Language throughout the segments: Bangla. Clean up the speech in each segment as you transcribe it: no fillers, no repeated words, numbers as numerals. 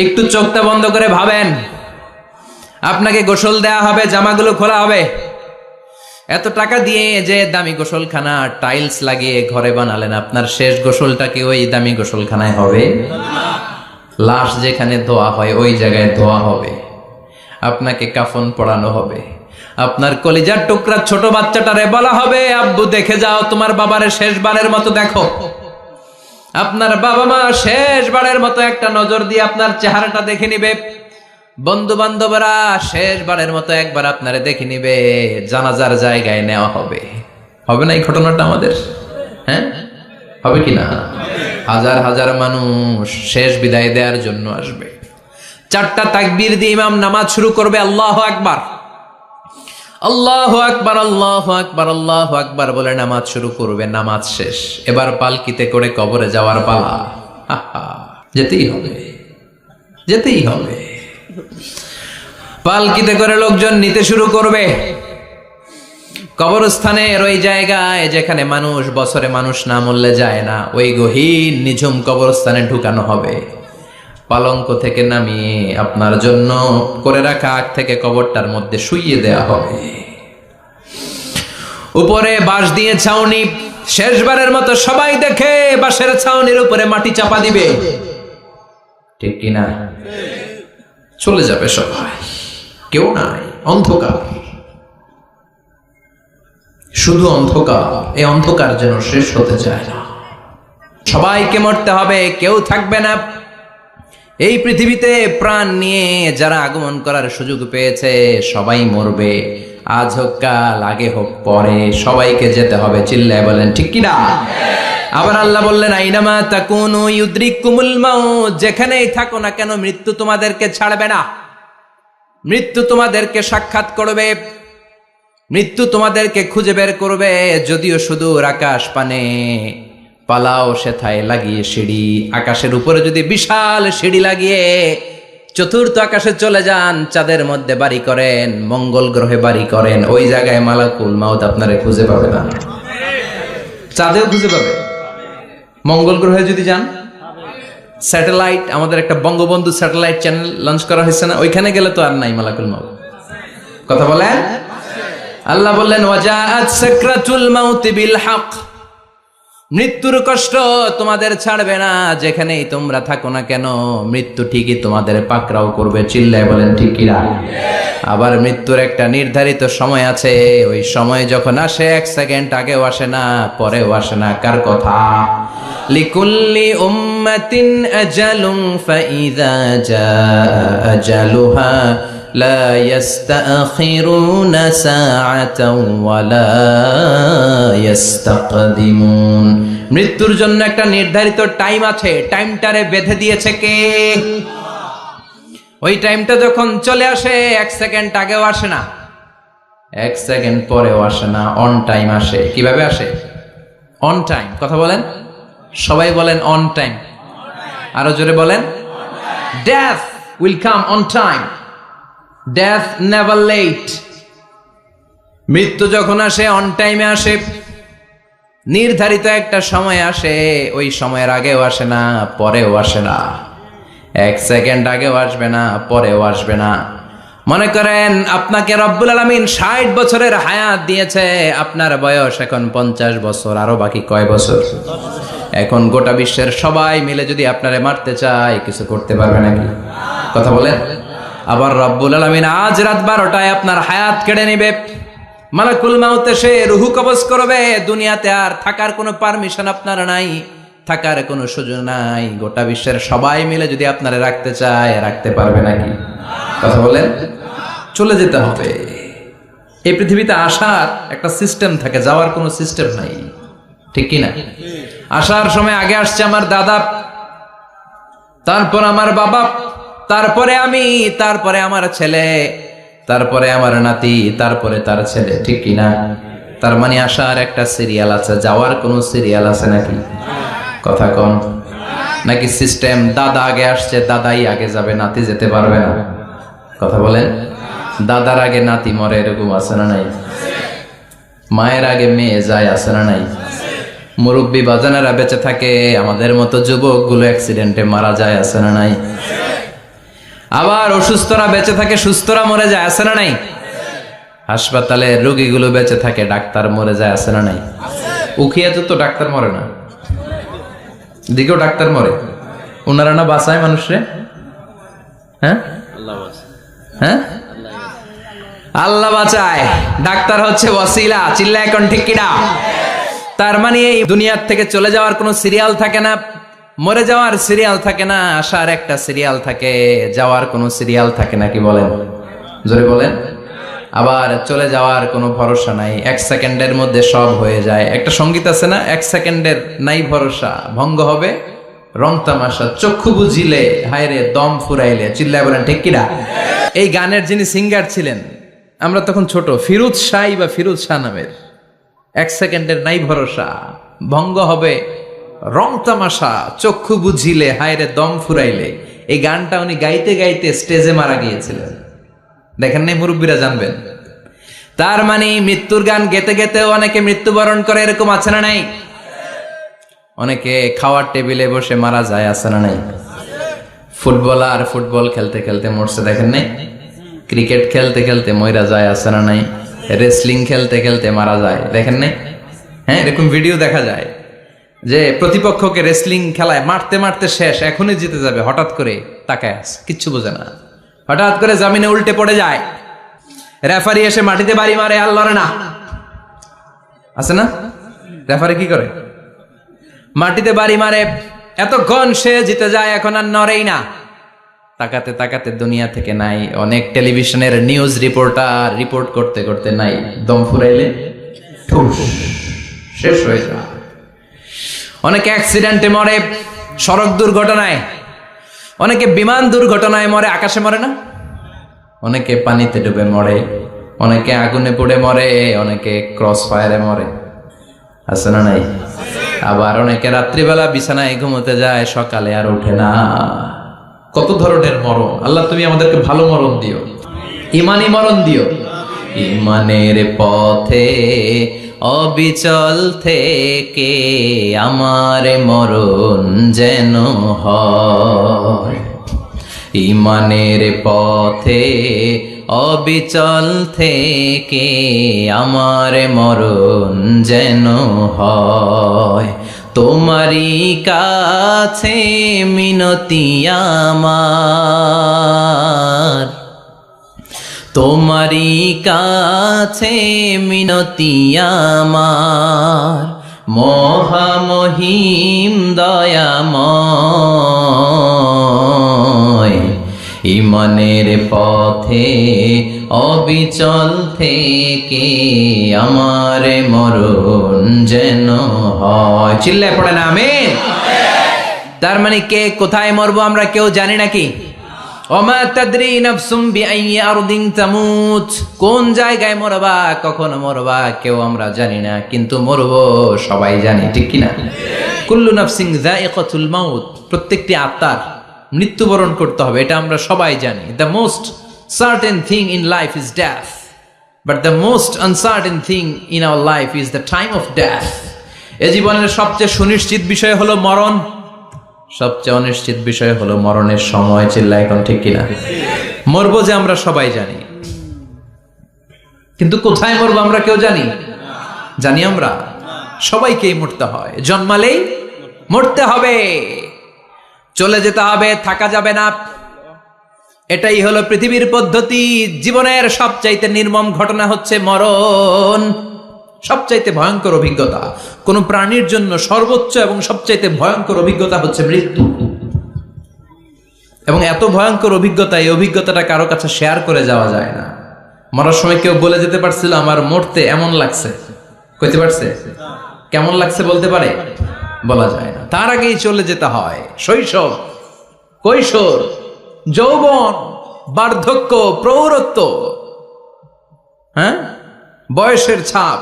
একটু চোখটা বন্ধ করে ভাবেন, আপনাকে গোসল দেয়া হবে, জামাগুলো খোলা হবে। এত টাকা দিয়ে যে দামি গোসলখানা টাইলস লাগিয়ে ঘরে বানালেন, আপনার শেষ গোসলটা কি ওই দামি গোসলখানায় হবে? লাশ যেখানে ধোয়া হয় ওই জায়গায় ধোয়া হবে, আপনাকে কাফন পরানো হবে। আপনার কলিজার টুকরা ছোট বাচ্চাটারে বলা হবে, আব্বু দেখে যাও তোমার বাবারে শেষবারের মতো দেখো। আপনার বাবা মা শেষবারের মতো একটা নজর দিয়ে আপনার চেহারাটা দেখে নিবে। বন্ধু বান্ধবরা শেষবারের মতো একবার আপনারে দেখে নিবে, জানাজার জায়গায় নেওয়া হবে। হবে না এই ঘটনাটা আমাদের? হ্যাঁ, হবে কি না? হাজার হাজার মানুষ শেষ বিদায় দেওয়ার জন্য আসবে। 4টা তাকবীর দিয়ে ইমাম নামাজ শুরু করবে, আল্লাহু আকবার, আল্লাহু আকবার, আল্লাহু আকবার, আল্লাহু আকবার বলে নামাজ শুরু করবে। নামাজ শেষ, এবার পালকিতে করে কবরে যাওয়ার পালা। যেতেই হবে, যেতেই হবে। পালকিতে করে লোকজন নিতে শুরু করবে। কবরস্থানের ওই জায়গায় যেখানে মানুষ বছরে মানুষ না মরলে যায় না, ওই গহীন নিঝুম কবরস্থানে ঢুকানো হবে। পালঙ্ক থেকে নামিয়ে আপনার জন্য করে রাখা আগ থেকে কবরটার মধ্যে শুইয়ে দেয়া হবে। উপরে বাঁশ দিয়ে ছাউনি, শেষবারের মতো সবাই দেখে বাঁশের ছাউনির উপরে মাটি চাপা দিবে, ঠিক কিনা? চলে যাবে সবাই, কেউ নাই, অন্ধকার, শুধু অন্ধকার। এই অন্ধকার যেন শেষ হতে চায় না। সবাইকে মরতে হবে, কেউ থাকবে না। এই পৃথিবীতে প্রাণ নিয়ে যারা আগমন করার সুযোগ পেয়েছে সবাই মরবে, আজ হোক কাল, আগে হোক পরে, সবাইকে যেতে হবে। চিল্লায় বলেন ঠিক কিনা? আবার আল্লাহ বললেন, আইনামা তাকুনু ইউদরিকুমুল মাউত, যেখানেই থাকো না কেন মৃত্যু তোমাদেরকে ছাড়বে না। মৃত্যু তোমাদেরকে সাক্ষাৎ করবে, মৃত্যু তোমাদেরকে খুঁজে বের করবে। যদিও সুদূর আকাশ পানে, পালাও সেথায় লাগিয়ে সিঁড়ি। আকাশের উপরে যদি বিশাল সিঁড়ি লাগিয়ে চতুর্থ আকাশে চলে যান, চাঁদের মধ্যে বাড়ি করেন, মঙ্গল গ্রহে বাড়ি করেন, ওই জায়গায় মালাকুল মাউত আপনারে খুঁজে পাবে না। চাঁদেও খুঁজে পাবে। মঙ্গল গ্রহে যদি যান, স্যাটেলাইট, আমাদের একটা বঙ্গবন্ধু স্যাটেলাইট চ্যানেল লঞ্চ করা হয়েছে না, ওইখানে গেলে তো আর নাই মালাকুল মাউত। কথা বলেন। আল্লাহ বললেন, ওয়াজাআত সাকরাতুল মাউতি বিল হক, মৃত্যুর কষ্ট তোমাদের ছাড়বে না, যেখানেই তোমরা থাকো না কেন মৃত্যু ঠিকই তোমাদের পাকড়াও করবে। চিল্লায় বলেন ঠিক কিনা? আবার মৃত্যুর একটা নির্ধারিত সময় আছে, ওই সময় যখন আসে 1 সেকেন্ড আগেও আসে না, পরেও আসে না। কার কথা? লিকুল্লি উম্মাতিন আজালুন ফাইযা জাআ আজালুহা লা ইস্তাখিরুনা সাআতাও ওয়ালা ইস্তাকদিমুন। মৃত্যুর জন্য একটা নির্ধারিত টাইম আছে, টাইমটারে বেঁধে দিয়েছে কে? ওই টাইমটা যখন চলে আসে 1 সেকেন্ড আগেও আসে না, 1 সেকেন্ড পরেও আসে না, অন টাইম আসে। কিভাবে আসে? On time. কথা বলেন, সবাই বলেন অন টাইম। আরো জোরে বলেন, death will come on time, death never late. মৃত্যু যখন আসে অন টাইমে আসে, নির্ধারিত একটা সময় আসে, ওই সময়ের আগেও আসে না, পরেও আসে না। 1 সেকেন্ড আগেও আসবে না, পরেও আসবে না। মনে করেন আপনাকে রব্বুল আলামিন 60 বছরের হায়াত দিয়েছে, আপনার বয়স এখন 50 বছর, আরো বাকি কয় বছর? এখন গোটা বিশ্বের সবাই মিলে যদি আপনারে মারতে চায়, কিছু করতে পারবে নাকি? কথা বলেন। আবার রব্বুল আলামিন আজ রাত 12টায় আপনার হায়াত কেড়ে নেবে। মালাকুল মাউত এসে রুহু কবজ করবে। দুনিয়াতে আর থাকার কোনো পারমিশন আপনার নাই, থাকার কোনো সুযোগ নাই। গোটা বিশ্বের সবাই মিলে যদি আপনারে রাখতে চায়, রাখতে পারবে নাকি? কথা বলেন। চলে যেতে হবে। এই পৃথিবীতে আসার একটা সিস্টেম থাকে, যাওয়ার কোনো সিস্টেম নাই, ঠিক কিনা? আসার সময় আগে আসছে আমার দাদা, তারপর আমার বাবা, তারপরে আমি, তারপরে আমার ছেলে, তারপরে আমার নাতি, তারপরে তার ছেলে, ঠিক কিনা? তার মানে আসার একটা সিরিয়াল আছে, যাওয়ার কোনো সিরিয়াল আছে নাকি? কথা কন। নাকি সিস্টেম দাদা আগে আসছে, দাদাই আগে যাবে, নাতি যেতে পারবে না? কথা বলেন। দাদার আগে নাতি মরে, এরকম আছে না নাই? মায়ের আগে মেয়ে যায়, আছে না নাই? মুরব্বী বাজানেরা বেঁচে থাকে, আমাদের মতো যুবক গুলো অ্যাক্সিডেন্টে মারা যায়, আছে না নাই? আবার অসুস্থরা বেঁচে থাকে, সুস্থরা মরে যায়, আছে না নাই? হাসপাতালে রোগীগুলো বেঁচে থাকে, ডাক্তার মরে যায়, আছে না নাই? উখিয়াতে তো ডাক্তার মরে না, দিকেও ডাক্তার মরে। ওনারা না বাঁচায় মানুষরে? হ্যাঁ হ্যাঁ, আল্লাহ বাঁচায়, ডাক্তার হচ্ছে ওয়াসিলা। চিল্লা এখন ঠিক কিনা? তার মানে এই দুনিয়ার থেকে চলে যাওয়ার কোনো সিরিয়াল থাকে না, মরে যাওয়ার সিরিয়াল থাকে না, আসার একটা সিরিয়াল থাকে, যাওয়ার কোনো সিরিয়াল থাকে না। কি বলেন? জোরে বলেন। আবার চলে যাওয়ার কোনো ভরসা নাই, এক সেকেন্ডের মধ্যে সব হয়ে যায়। একটা সঙ্গীত আছে না, এক সেকেন্ডের নাই ভরসা, ভঙ্গ হবে রং তামাশা, চক্ষু বুঝিলে হায়রে দম ফুরাইলে। চিল্লায় বলেন ঠিক কিনা? এই গানের যিনি সিঙ্গার ছিলেন, আমরা তখন ছোট, ফিরোজ শাহ বা ফিরোজ শাহ নামের, এক সেকেন্ডের নাই ভরসা, ভঙ্গ হবে রং তামাশা, চক্ষু বুঝিলে হায়রে দম ফুরাইলে। এই গানটা উনি গাইতে গাইতে স্টেজে মারা গিয়েছিলেন। দেখেন নাই? মুরব্বীরা জানবেন। তার মানে মৃত্যুর গান গেতে গেতে অনেকে মৃত্যুবরণ করে, এরকম আছে না নাই? অনেকে খাওয়ার টেবিলে বসে মারা যায়, আছে না নাই? ফুটবলার ফুটবল খেলতে খেলতে মরছে, দেখেন নাই? ক্রিকেট খেলতে খেলতে মইরা যায়, আছে না নাই? রেসলিং খেলতে খেলতে মারা যায়, দেখেন নাই? হ্যাঁ, এরকম ভিডিও দেখা যায় যে প্রতিপক্ষকে রেসলিং খেলায় মারতে মারতে শেষ, এখনই জিতে যাবে, হঠাৎ করে তাকায় আছে, কিচ্ছু বোঝে না, হঠাৎ করে জমিনে উল্টে পড়ে যায়, রেফারি এসে মাটিতে বাড়ি মারে, আর লড়ে না, আছে না? রেফারি কি করে? মাটিতে বাড়ি মারে, এতক্ষণ সে জিতে যায়, এখন আর নড়েই না। তাকাতে তাকাতে দুনিয়া থেকে নাই। অনেক টেলিভিশনের নিউজ রিপোর্টার রিপোর্ট করতে করতে নাই, দম ফুরাইলে ঠুস শেষ হয়ে যায়। অনেকে অ্যাক্সিডেন্টে মরে, সড়ক দুর্ঘটনায়, অনেকে বিমান দুর্ঘটনায় মরে, আকাশে মরে না? অনেকে পানিতে ডুবে মরে, অনেকে আগুনে পুড়ে মরে, অনেকে ক্রস ফায়ারে মরে, আছে না নাই? আবার অনেকে রাত্রিবেলা বিছানায় ঘুমোতে যায়, সকালে আর ওঠে না। কত ধরনের মরণ! আল্লাহ তুমি আমাদেরকে ভালো মরণ দিও, ইমানি মরণ দিও। ইমানের পথে অবিচল থেকে আমার মরণ যেন হয়, ইমানের পথে অবিচল থেকে আমার মরণ যেন হয়। তোমারই কাছে মিনতি আমার, তোমারই কাছে মিনতি আমার, মহামহিম দয়াময়। ইমানের পথে অবিচল থেকে আমার মরণ যেন হয়। চিল্লায় পড়েন আমিন। তার মানে কে কোথায় মরবো আমরা কেউ জানি নাকি? ওমা তাদরি নাফসুম বিআইয়ি আরদিন তামুত, কোন জায়গায় মরবা, কখন মরবা কেউ আমরা জানি না, কিন্তু মরবো সবাই জানি, ঠিক কিনা? কুল্লু নাফসিন যায়িকাতুল মাউত, প্রত্যেকটি আত্মার মৃত্যুবরণ করতে হবে, এটা আমরা সবাই জানি। The most certain thing in life is death, but the most uncertain thing in our life is the time of death. এ জীবনের সবচেয়ে সুনিশ্চিত বিষয় হলো মরণ, সবচেয়ে অনিশ্চিত বিষয় হলো মরণের সময়। চিল্লা এখন ঠিক কিনা? মরবো যে আমরা সবাই জানি, কিন্তু কোথায় মরবো আমরা কেউ জানি? জানি আমরা? সবাইকেই মরতে হয়, জন্মালেই মরতে হবে, চলে যেতে হবে, থাকা যাবে না। এটাই হলো পৃথিবীর পদ্ধতি। জীবনের সবচাইতে নির্মম ঘটনা হচ্ছে মরণ, সবচাইতে ভয়ঙ্কর অভিজ্ঞতা। কোন প্রাণীর জন্য সর্বোচ্চ এবং সবচাইতে ভয়ঙ্কর অভিজ্ঞতা হচ্ছে মৃত্যু। এবং এত ভয়ঙ্কর অভিজ্ঞতা, এই অভিজ্ঞতাটা কারো কাছে শেয়ার করে যাওয়া যায় না। মরার সময় কেউ বলে যেতে পারছিল আমার মরতে এমন লাগছে, কইতে পারছে? কেমন লাগছে বলতে পারে? বলা যায় না। তার আগেই চলে যেতে হয় শৈশব, কৈশোর, যৌবন, বার্ধক্য, প্রৌঢ়ত্ব, হ্যাঁ, বয়সের ছাপ,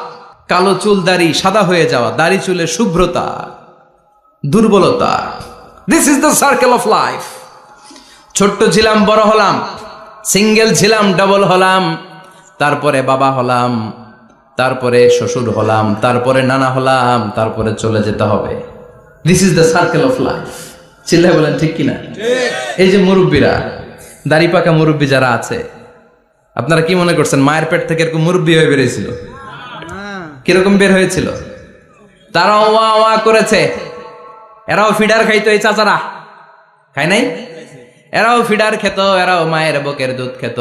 কালো চুল দাড়ি সাদা হয়ে যাওয়া, দাড়ি চুলে শুভ্রতা, দুর্বলতা। This is the circle of life. ছোট্ট ছিলাম, বড় হলাম, সিঙ্গেল ছিলাম, ডাবল হলাম, তারপরে বাবা হলাম, তারপরে শ্বশুর হলাম, তারপরে নানা হলাম, তারপরে চলে যেতে হবে। This is the circle of life. চিল্লায় বলেন ঠিক কিনা? এই যে মুরব্বীরা, দাড়ি পাকা মুরব্বী যারা আছে, আপনারা কি মনে করছেন মায়ের পেট থেকে এরকম মুরব্বী হয়ে বেরিয়েছিল? কিরকম বের হয়েছিল? তারাও ওয়া ওয়া করেছে। এরাও ফিডার খাইতো, এই চাচারা খায় নাই? এরাও ফিডার খেত, এরাও মায়ের বুকের দুধ খেত,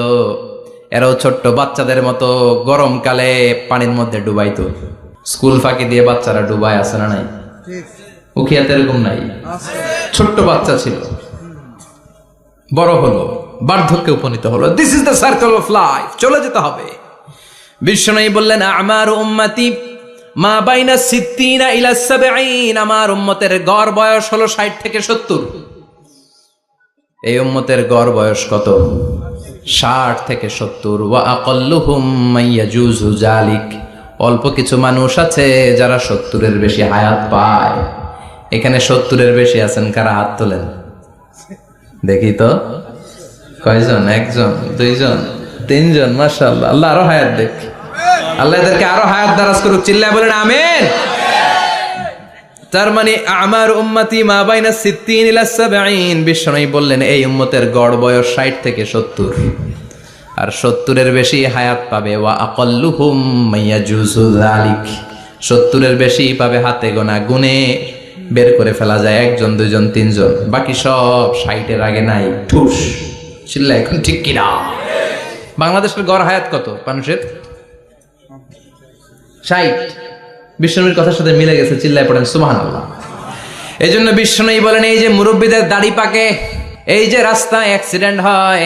এরাও ছোট্ট বাচ্চাদের মতো গরমকালে পানির মধ্যে ডুবাইতো। স্কুল ফাঁকি দিয়ে বাচ্চারা ডুবায়, আছে না নাই? উখিয়াতে এরকম নাই? ছোট্ট বাচ্চা ছিল, বড় হলো, বার্ধক্যে উপনীত হলো। This is the circle of life, চলে যেতে হবে। বিশ্বনবী বললেন আমার উম্মতি মা বাইনা 60 ইলা 70, আমার উম্মতের গড় বয়স হলো 60 থেকে 70। এই উম্মতের গড় বয়স কত? 60 থেকে 70। ওয়া আকাল্লুহুম মাইয়াজুজু জালিক, অল্প কিছু মানুষ আছে যারা 70-এর বেশি হায়াত পায়। এখানে 70-এর বেশি আছেন কারা? হাত তোলেন দেখি তো। কয়জন? একজন, দুইজন, তিনজন। মাশাআল্লাহ, আল্লাহ আরো হায়াত দেখ, আল্লাহ এদেরকে আরো হায়াত দারাজ করুক। চিল্লায় বলেন আমিন। তার মানে আমার উম্মতি মা বাইনা 60 ইলা 70। বিশ্বনবী বললেন এই উম্মতের গড় বয়স 60 থেকে 70, আর 70-এর বেশি হায়াত পাবে। ওয়া আকাল্লুহুম মাইয়াজুজু যালিক, 70-এর বেশি পাবে হাতে গোনা, গুনে বের করে ফেলা যায় একজন, দুইজন, তিনজন। বাকি সব 60-এর আগে নাই। ঠুস চিল্লা এখন ঠিক কিনা? বাংলাদেশের গড় হায়াত কত মানুষের? 60। বিশ্বনবীর কথার সাথে মিলে গেছে। চিল্লায় পড়েন সুবহানাল্লাহ। এই জন্য বিশ্বনবী বলেন এই যে মুরব্বীদের দাড়ি পাকে, এই যে রাস্তায় অ্যাক্সিডেন্ট হয়,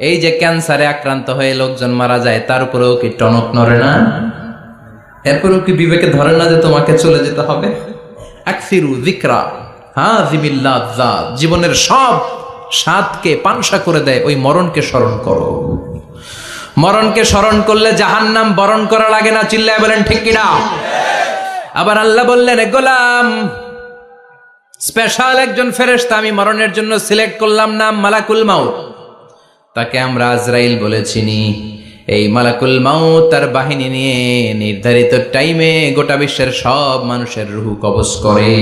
এই যে ক্যান্সারে আক্রান্ত হয়ে লোকজন মারা যায়, তার উপরেও কি টনক নড়ে না? এরপরেও কি বিবেকে ধরে না যে তোমাকে চলে যেতে হবে? আকসিরু যিকরা হাযিমিল লাযযাত, জীবনের সব স্বাদকে পানসা করে দেয় ওই মরণকে স্মরণ করো। মরণকে স্মরণ করলে জাহান্নাম বরণ করা লাগে না। চিল্লায় বলেন ঠিক কিনা? আবার আল্লাহ বললেন গোলাম, স্পেশাল একজন ফেরেশতা আমি মরণের জন্য সিলেক্ট করলাম, নাম মালাকুল মাউত। তাকে আমরা আজরাইল বলে চিনি। এই মালাকুল মাউত তার বাহিনী নিয়ে নির্ধারিত টাইমে গোটা বিশ্বের সব মানুষের রূহ কবজ করে।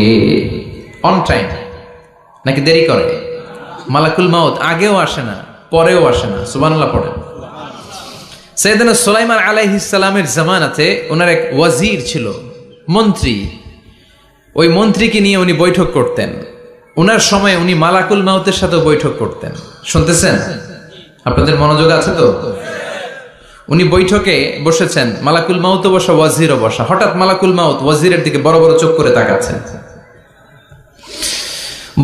অন টাইম নাকি দেরি করে? মালাকুল মাউত আগেও আসে না, পরেও আসে না। সুবহানাল্লাহ পড়েন। সাইয়েদনা সুলাইমান আলাইহিস সালামের জামানাতে ওনার এক ওয়াজির ছিল, মন্ত্রী। ওই মন্ত্রীকে নিয়ে উনি বৈঠক করতেন। ওনার সময় উনি মালাকুল মাউতের সাথে বৈঠক করতেন। শুনতেছেন? আপনাদের মনোযোগ আছে তো? উনি বৈঠকে বসেছেন, মালাকুল মাউতও বসা, ওয়াজিরও বসা। হঠাৎ মালাকুল মাউত ওয়াজিরের দিকে বড় বড় চোখ করে তাকাচ্ছেন।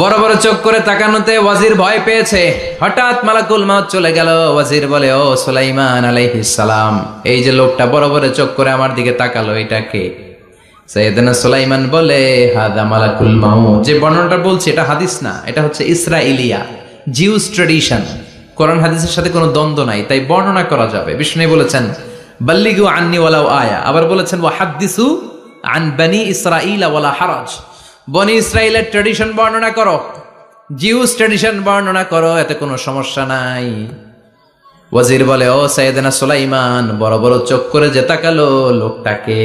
বড় বড় চোখ করে তাকানোতে ওয়াজির ভয় পেয়েছে। হঠাৎ মালাকুল মাউত চলে গেল। ওয়াজির বলে, ও সুলাইমান আলাইহিস সালাম, এই যে লোকটা বড় বড় চোখ করে আমার দিকে তাকালো, এটা কে? সাইয়েদনা সুলাইমান বলে, হাদা মালাকুল মাউত। যে বর্ণনাটা বলছি এটা হাদিস না, এটা হচ্ছে ইসরাইলিয়া, জিউস ট্র্যাডিশন। কোরআন হাদিসের সাথে কোনো দ্বন্দ্ব নাই, তাই বর্ণনা করা যাবে। বিষ্ণু বলেছেন বাল্লিগু আন্নি ওয়ালাউ আয়া। আবার বলেছেন ওয়া হাদ্দিসু আন বনি ইসরাঈল ওয়ালা হারাজ। বনি ইসরাইলের ট্র্যাডিশন বর্ণনা করো, জিউস ট্র্যাডিশন বর্ণনা করো, এতে কোনো সমস্যা নাই। ওয়াজির বলে, ও সাইয়েদনা সুলাইমান, বড় বড় চোখ করে যে তাকালো লোকটাকে?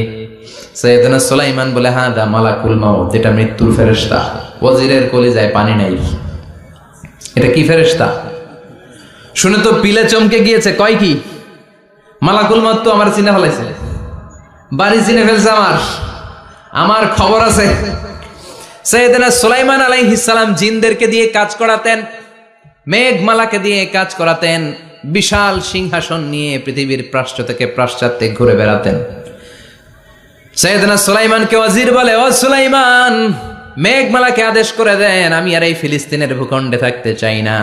সাইয়েদনা সুলাইমান বলে, হাদা মালাকুল মাউত, এটা মৃত্যুর ফেরেশতা। ওয়াজিরের কলিজায় পানি নাই। এটা কি ফেরেশতা? শুনে তো পিলে চমকে গিয়েছে। কয় কি? মালাকুল মাউত তো আমার চিনে ফেলাইছে, বাড়ি চিনে ফেলছে, আমার খবর আছে। সাইয়েদনা সুলাইমান আলাইহিস সালাম জিনদেরকে দিয়ে কাজ করাতেন, মেঘমালাকে দিয়ে কাজ করাতেন, বিশাল সিংহাসন নিয়ে পৃথিবীর প্রাচ্য থেকে পাশ্চাত্যে ঘুরে বেড়াতেন। সাইয়েদনা সুলাইমানকে ওয়াজির বলে, ও সুলাইমান, মেঘমালাকে আদেশ করে দেন, আমি আর এই ফিলিস্তিনের ভূখণ্ডে থাকতে চাই না।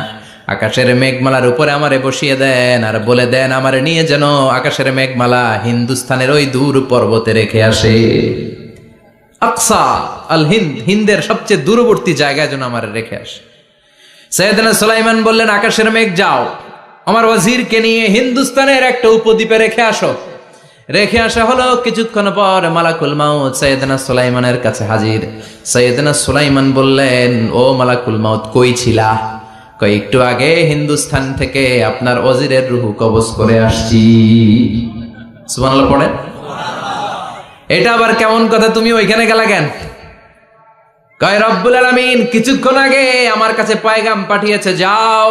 আকাশের মেঘমালার উপরে আমারে বসিয়ে দেন, আর বলে দেন আমারে নিয়ে যেন আকাশের মেঘমালা হিন্দুস্তানের ওই দূর পর্বতে রেখে আসে। আকসা আল হিন্দ, হিন্দের সবচেয়ে দূরবর্তী জায়গায় যেন আমার রেখে আসে। সাইয়েদনা সুলাইমান বললেন, আকাশের মেঘ যাও, আমার ওয়াজিরকে নিয়ে হিন্দুস্তানের একটা উপদ্বীপে রেখে আসো। রেখে আসা হলো। কিছুক্ষণ পর মালাকুল মাউত সাইয়েদনা সুলাইমানের কাছে হাজির। সাইয়েদনা সুলাইমান বললেন, ও মালাকুল মাউত, কই ছিলা? কই, একটু আগে হিন্দুস্তান থেকে আপনার ওয়াজিরের রূহ কবজ করে আসছি। সুবহানাল্লাহ পড়েন। এটা আবার কেমন কথা, তুমি ওইখানে গেলা কেন? কয়, রব্বুল আলামিন কিছুক্ষণ আগে আমার কাছে পয়গাম পাঠিয়েছে, যাও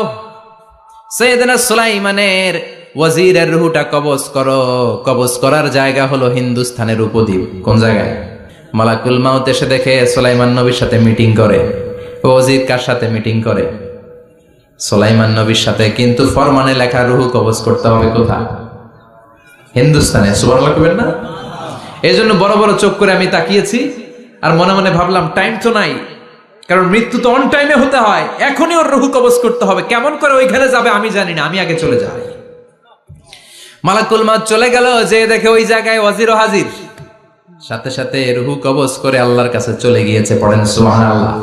সাইয়েদনা সুলাইমানের ওয়াজিরের রুহুটা কবজ করো। কবজ করার জায়গা হলো হিন্দুস্তানের উপদ্বীপ। কোন জায়গায়? মালাকুল মাউত এসে দেখে সুলাইমান নবীর সাথে মিটিং করে। ওয়াজির কার সাথে মিটিং করে? সুলাইমান নবীর সাথে। কিন্তু ফরমানে লেখা রুহু কবজ করতে হবে কোথায়? হিন্দুস্তানে। সুবহানাল্লাহ কইবেন না? এই জন্য বড় বড় চোখ করে আমি তাকিয়েছি আর মনে মনে ভাবলাম টাইম তো নাই, কারণ মৃত্যু তো অন টাইমে হতে হয়। এখনই ওর রুহু কবজ করতে হবে। কেমন করে ওইখানে যাবে আমি জানি না, আমি আগে চলে যাই। মালাকুল মাউত চলে গেল, যে দেখে ওই জায়গায় ওয়াজিরও হাজির। সাথে সাথে রুহু কবজ করে আল্লাহর কাছে চলে গিয়েছে। পড়েন সুবহানাল্লাহ।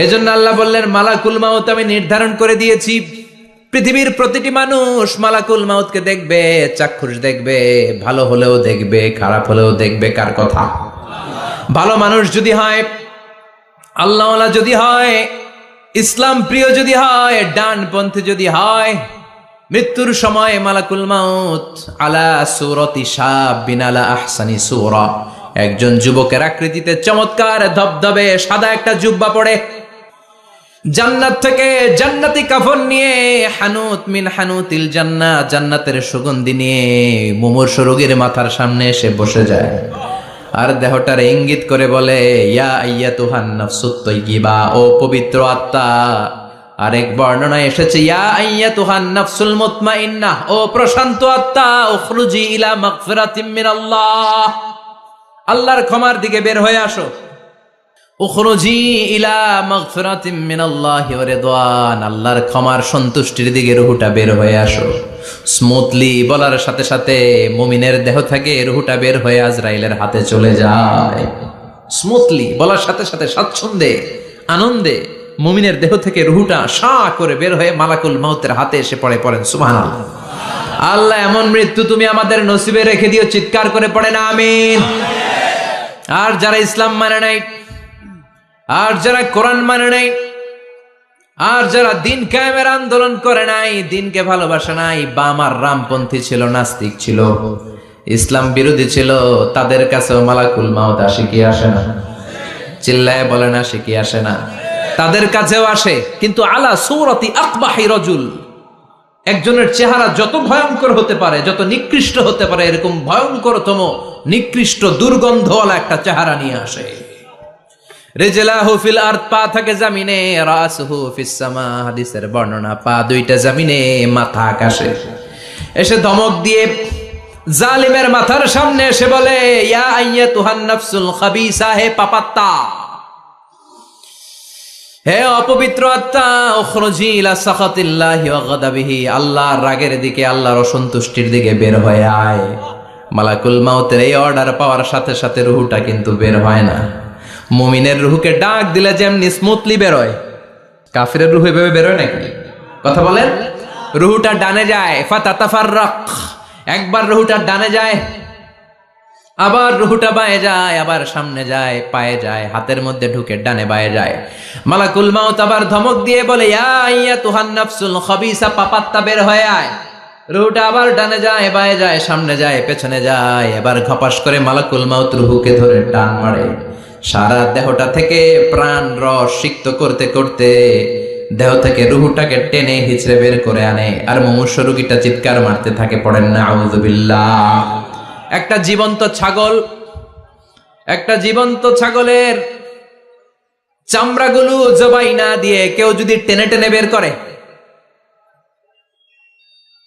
এজন্য আল্লাহ বললেন, মালাকুল মাউত আমি নির্ধারণ করে দিয়েছি, পৃথিবীর প্রতিটি মানুষ মালাকুল মাউতকে দেখবে, চাক্ষুষ দেখবে, ভালো হলেও দেখবে, খারাপ হলেও দেখবে। কার কথা? ভালো মানুষ যদি হয়, আল্লাহওয়ালা যদি হয়, ইসলাম প্রিয় যদি হয়, ডানপন্থী যদি হয়, মৃত্যুর সময় মালাকুল মাউত আলা সূরাতি শাবিন আলা আহসানি সূরা, একজন যুবকের আকৃতিতে চমৎকার ধবধবে সাদা একটা জুব্বা পরে, জান্নাত থেকে জান্নাতি কাফন নিয়ে, হানুত মিন হানুতিল জান্নাহ, জান্নাতের সুগন্ধি নিয়ে মুমূর্ষু রোগীর মাথার সামনে এসে বসে যায় আর দেহটার ইঙ্গিত করে বলে, ইয়া আইয়াতুহান নাফসুত তাইয়্যিবা, ও পবিত্র আত্মা। আরেক বর্ণনায় এসেছে, ইয়া আইয়াতুহান নাফসুল মুতমাইন্নাহ, ও প্রশান্ত আত্মা, উখরুজি ইলা মাগফিরাতিম মিনাল্লাহ, আল্লাহর ক্ষমার দিকে বের হয়ে আসো। উখরুজি ইলা মাগফিরাতিম মিনাল্লাহি ওয়া রিদওয়ান, আল্লাহর ক্ষমার সন্তুষ্টির দিকে রুহুটা বের হয়ে আসো। স্মুথলি বলার সাথে সাথে মুমিনের দেহ থেকে রুহুটা বের হয়ে আজরাইলের হাতে চলে যায়। স্মুথলি বলার সাথে সাথে স্বাচ্ছন্দ্যে আনন্দে মুমিনের দেহ থেকে রুহুটা সা করে বের হয়ে মালাকুল মাউতের হাতে এসে পড়ে। পড়েন সুবহানাল্লাহ। আল্লাহ এমন মৃত্যু তুমি আমাদের নসিবে রেখে দিও। চিৎকার করে পড়েন আমিন। আর যারা ইসলাম মানে নাই, আর যারা কোরআন মানে নাই, আর যারা দিন কায়েমের আন্দোলন করে নাই, দিনকে ভালোবাসে নাই, বাম আর রামপন্থী ছিল, নাস্তিক ছিল, ইসলাম বিরোধী ছিল, তাদের কাছেও মালাকুল মাউত আসে কি আসে না? চিল্লায় বলেন আসে কি আসে না? তাদের কাছেও আসে, কিন্তু আলা সূরাতি আকবাহি রাজুল, একজনের চেহারা যত ভয়ঙ্কর হতে পারে, যত নিকৃষ্ট হতে পারে, এরকম ভয়ঙ্করতম নিকৃষ্ট দুর্গন্ধওয়ালা একটা চেহারা নিয়ে আসে। রিজলাহু ফিল আরদ, পা থাকে জমিনে, রাসুহু ফিস সামা, হাদিসের বর্ণনা, পা দুইটা জমিনে, মাথা আকাশে। এসে ধমক দিয়ে জালিমের মাথার সামনে এসে বলে, ইয়া আইয়াতুহান নাফসুল খাবিসা, হে পাপাত্তা, হে অপবিত্র আত্মা, উখরুজি ইলা সাখাতিল্লাহি ওয়া গাদাবিহি, আল্লাহর রাগের দিকে, আল্লাহর অসন্তুষ্টির দিকে বের হয়ে আয়। মালাকুল মাউতের এই অর্ডার পাওয়ার সাথে সাথে রুহুটা কিন্তু বের হয় না। মুমিনের রুহুকে ডাক দিলে যেমনি স্মুথলি বেরোয়, কাফিরের রুহু এভাবে বেরোয় নাকি? কথা বলেন। রুহুটা ডানে যায়, ফাতাতাফাররাক, একবার রুহুটা ডানে যায়, আবার রুহুটা বায়ে যায়, আবার সামনে যায়, পায়ে যায়, হাতের মধ্যে ঢুকে ডানে বায়ে যায়। মালাকুল মাউত আবার ধমক দিয়ে বলে, ইয়া আইয়াতুহান নাফসুল খাবিসা, পাপাত্তা, বের হয়ে আয়। রুহুটা আবার ডানে যায়, বায়ে যায়, সামনে যায়, পেছনে যায়। এবার ঘপাস করে মালাকুল মাউত রুহুকে ধরে টান মারে। সারা দেহটা থেকে প্রাণ রস সিক্ত করতে করতে দেহ থেকে রুহুটাকে টেনে হিচড়ে বের করে আনে। আর মুমূর্ষু রোগীটা চিৎকার মারতে থাকে। পড়েন না আউযু বিল্লাহ। একটা জীবন্ত ছাগলের চামড়াগুলো জবাই না দিয়ে কেউ যদি টেনে টেনে বের করে,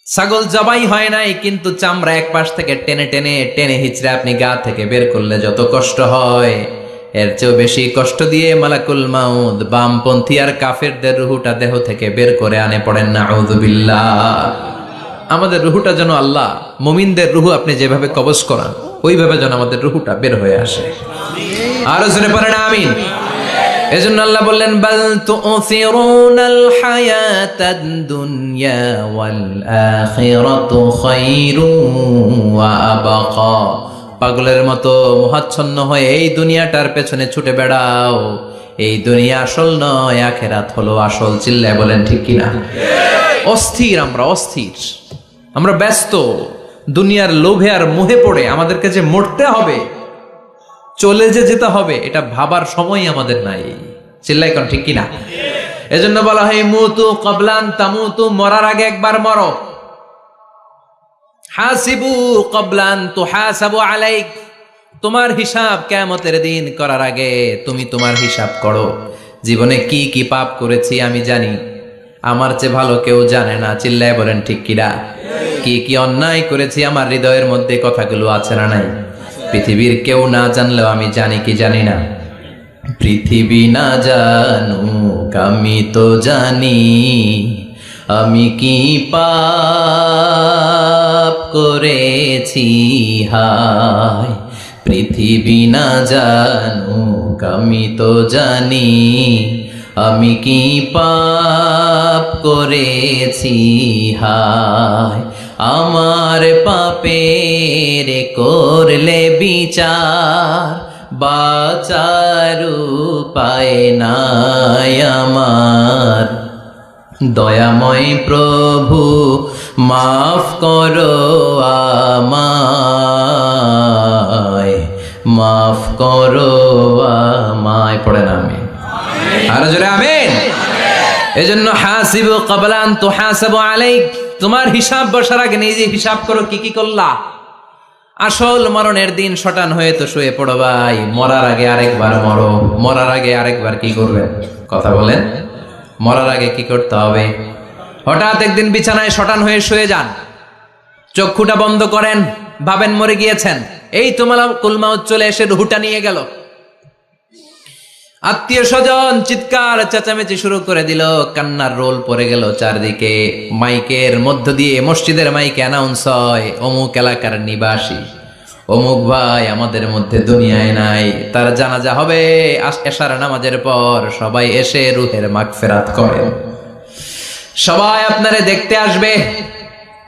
ছাগল জবাই হয় নাই কিন্তু চামড়া এক পাশ থেকে টেনে টেনে টেনে হিচড়ে আপনি গা থেকে বের করলে যত কষ্ট হয়, এর চেয়েও বেশি কষ্ট দিয়ে মালাকুল মাউত বামপন্থী আর কাফেরদের রুহুটা দেহ থেকে বের করে আনে। পড়েন না আউযু বিল্লাহ। আমাদের রুহুটা যেন আল্লাহ, মুমিনদের রুহু আপনি যেভাবে কবজ করান, ওইভাবে যেন আমাদের রুহুটা বের হয়ে আসে। আরো জোরে পড়েন আমিন। এজন্য আল্লাহ বললেন, বাল তুসিরুনাল হায়াতাদ দুনিয়া ওয়াল আখিরাতু খায়রুন ওয়া আবকা। পাগলের মতো মোহাচ্ছন্ন হয়ে এই দুনিয়াটার পেছনে ছুটে বেড়াও। এই দুনিয়া আসল নয়, আখিরাত হলো আসল। চিল্লায় বলেন ঠিক কিনা? অস্থির, আমরা ব্যস্ত দুনিয়ার লোভে আর মোহে পড়ে আমাদেরকে যে মরতে হবে, চলে যে যেতে হবে, এটা ভাবার সময় আমাদের নাই। চিল্লাই কোন ঠিক কিনা? এজন্য বলা হয় মুতু ক্বাবলান তামুতু, মরার আগে একবার মরো। হাসিবু ক্বাবলান তুহাসাবু আলাইক, তোমার হিসাব কিয়ামতের দিন করার আগে তুমি তোমার হিসাব করো। জীবনে কি কি পাপ করেছি আমি জানি, আমার চেয়ে ভালো কেউ জানে না। চিল্লায় বলেন ঠিক কিনা? কি কি অন্যায় করেছি আমার হৃদয়ের মধ্যে কথাগুলো আছে না নাই? পৃথিবীর কেউ না জানলেও আমি জানি কি জানি না? পৃথিবী না জানুক আমি তো জানি, আমি কি পাপ করেছি হায়। পৃথিবী না জানুক আমি তো জানি, আমি কি পাপ করেছি হায়। আমার পাপের করলে বিচার, বাঁচার উপায় নাই আমার। দয়াময় প্রভু মাফ করো আমায়, মাফ করো আমায়। পড়েন আমিন। আর জোরে আমিন। এজন্য হাসিবু ক্বাবলা আন তুহাসাবু আলাইক, তোমার হিসাব বসার আগে নিজে হিসাব করো কি কি করলা। আসল মরণের দিন শটান হয়ে তো শুয়ে পড়ো ভাই, মরার আগে আরেকবার মরো। মরার আগে আরেকবার কি করবেন? কথা বলেন। মরার আগে কি করতে হবে? হঠাৎ একদিন বিছানায় শটান হয়ে শুয়ে যান, চক্ষুটা বন্ধ করেন, ভাবেন মরে গিয়েছেন, এই তো মালাকুল মাউত চলে এসে রুহটা নিয়ে গেল। আত্মীয় স্বজন চিৎকার চেঁচামেচি শুরু করে দিল, কান্নার রোল পড়ে গেল চারদিকে। মাইকের মধ্য দিয়ে, মসজিদের মাইকে অ্যানাউন্স হয়, অমুক এলাকার নিবাসী অমুক ভাই আমাদের মধ্যে দুনিয়ায় নাই, তার জানাজা হবে এশার নামাজের পর। সবাই এসে রুহের মাগফিরাত করেন। সবাই আপনারে দেখতে আসবে,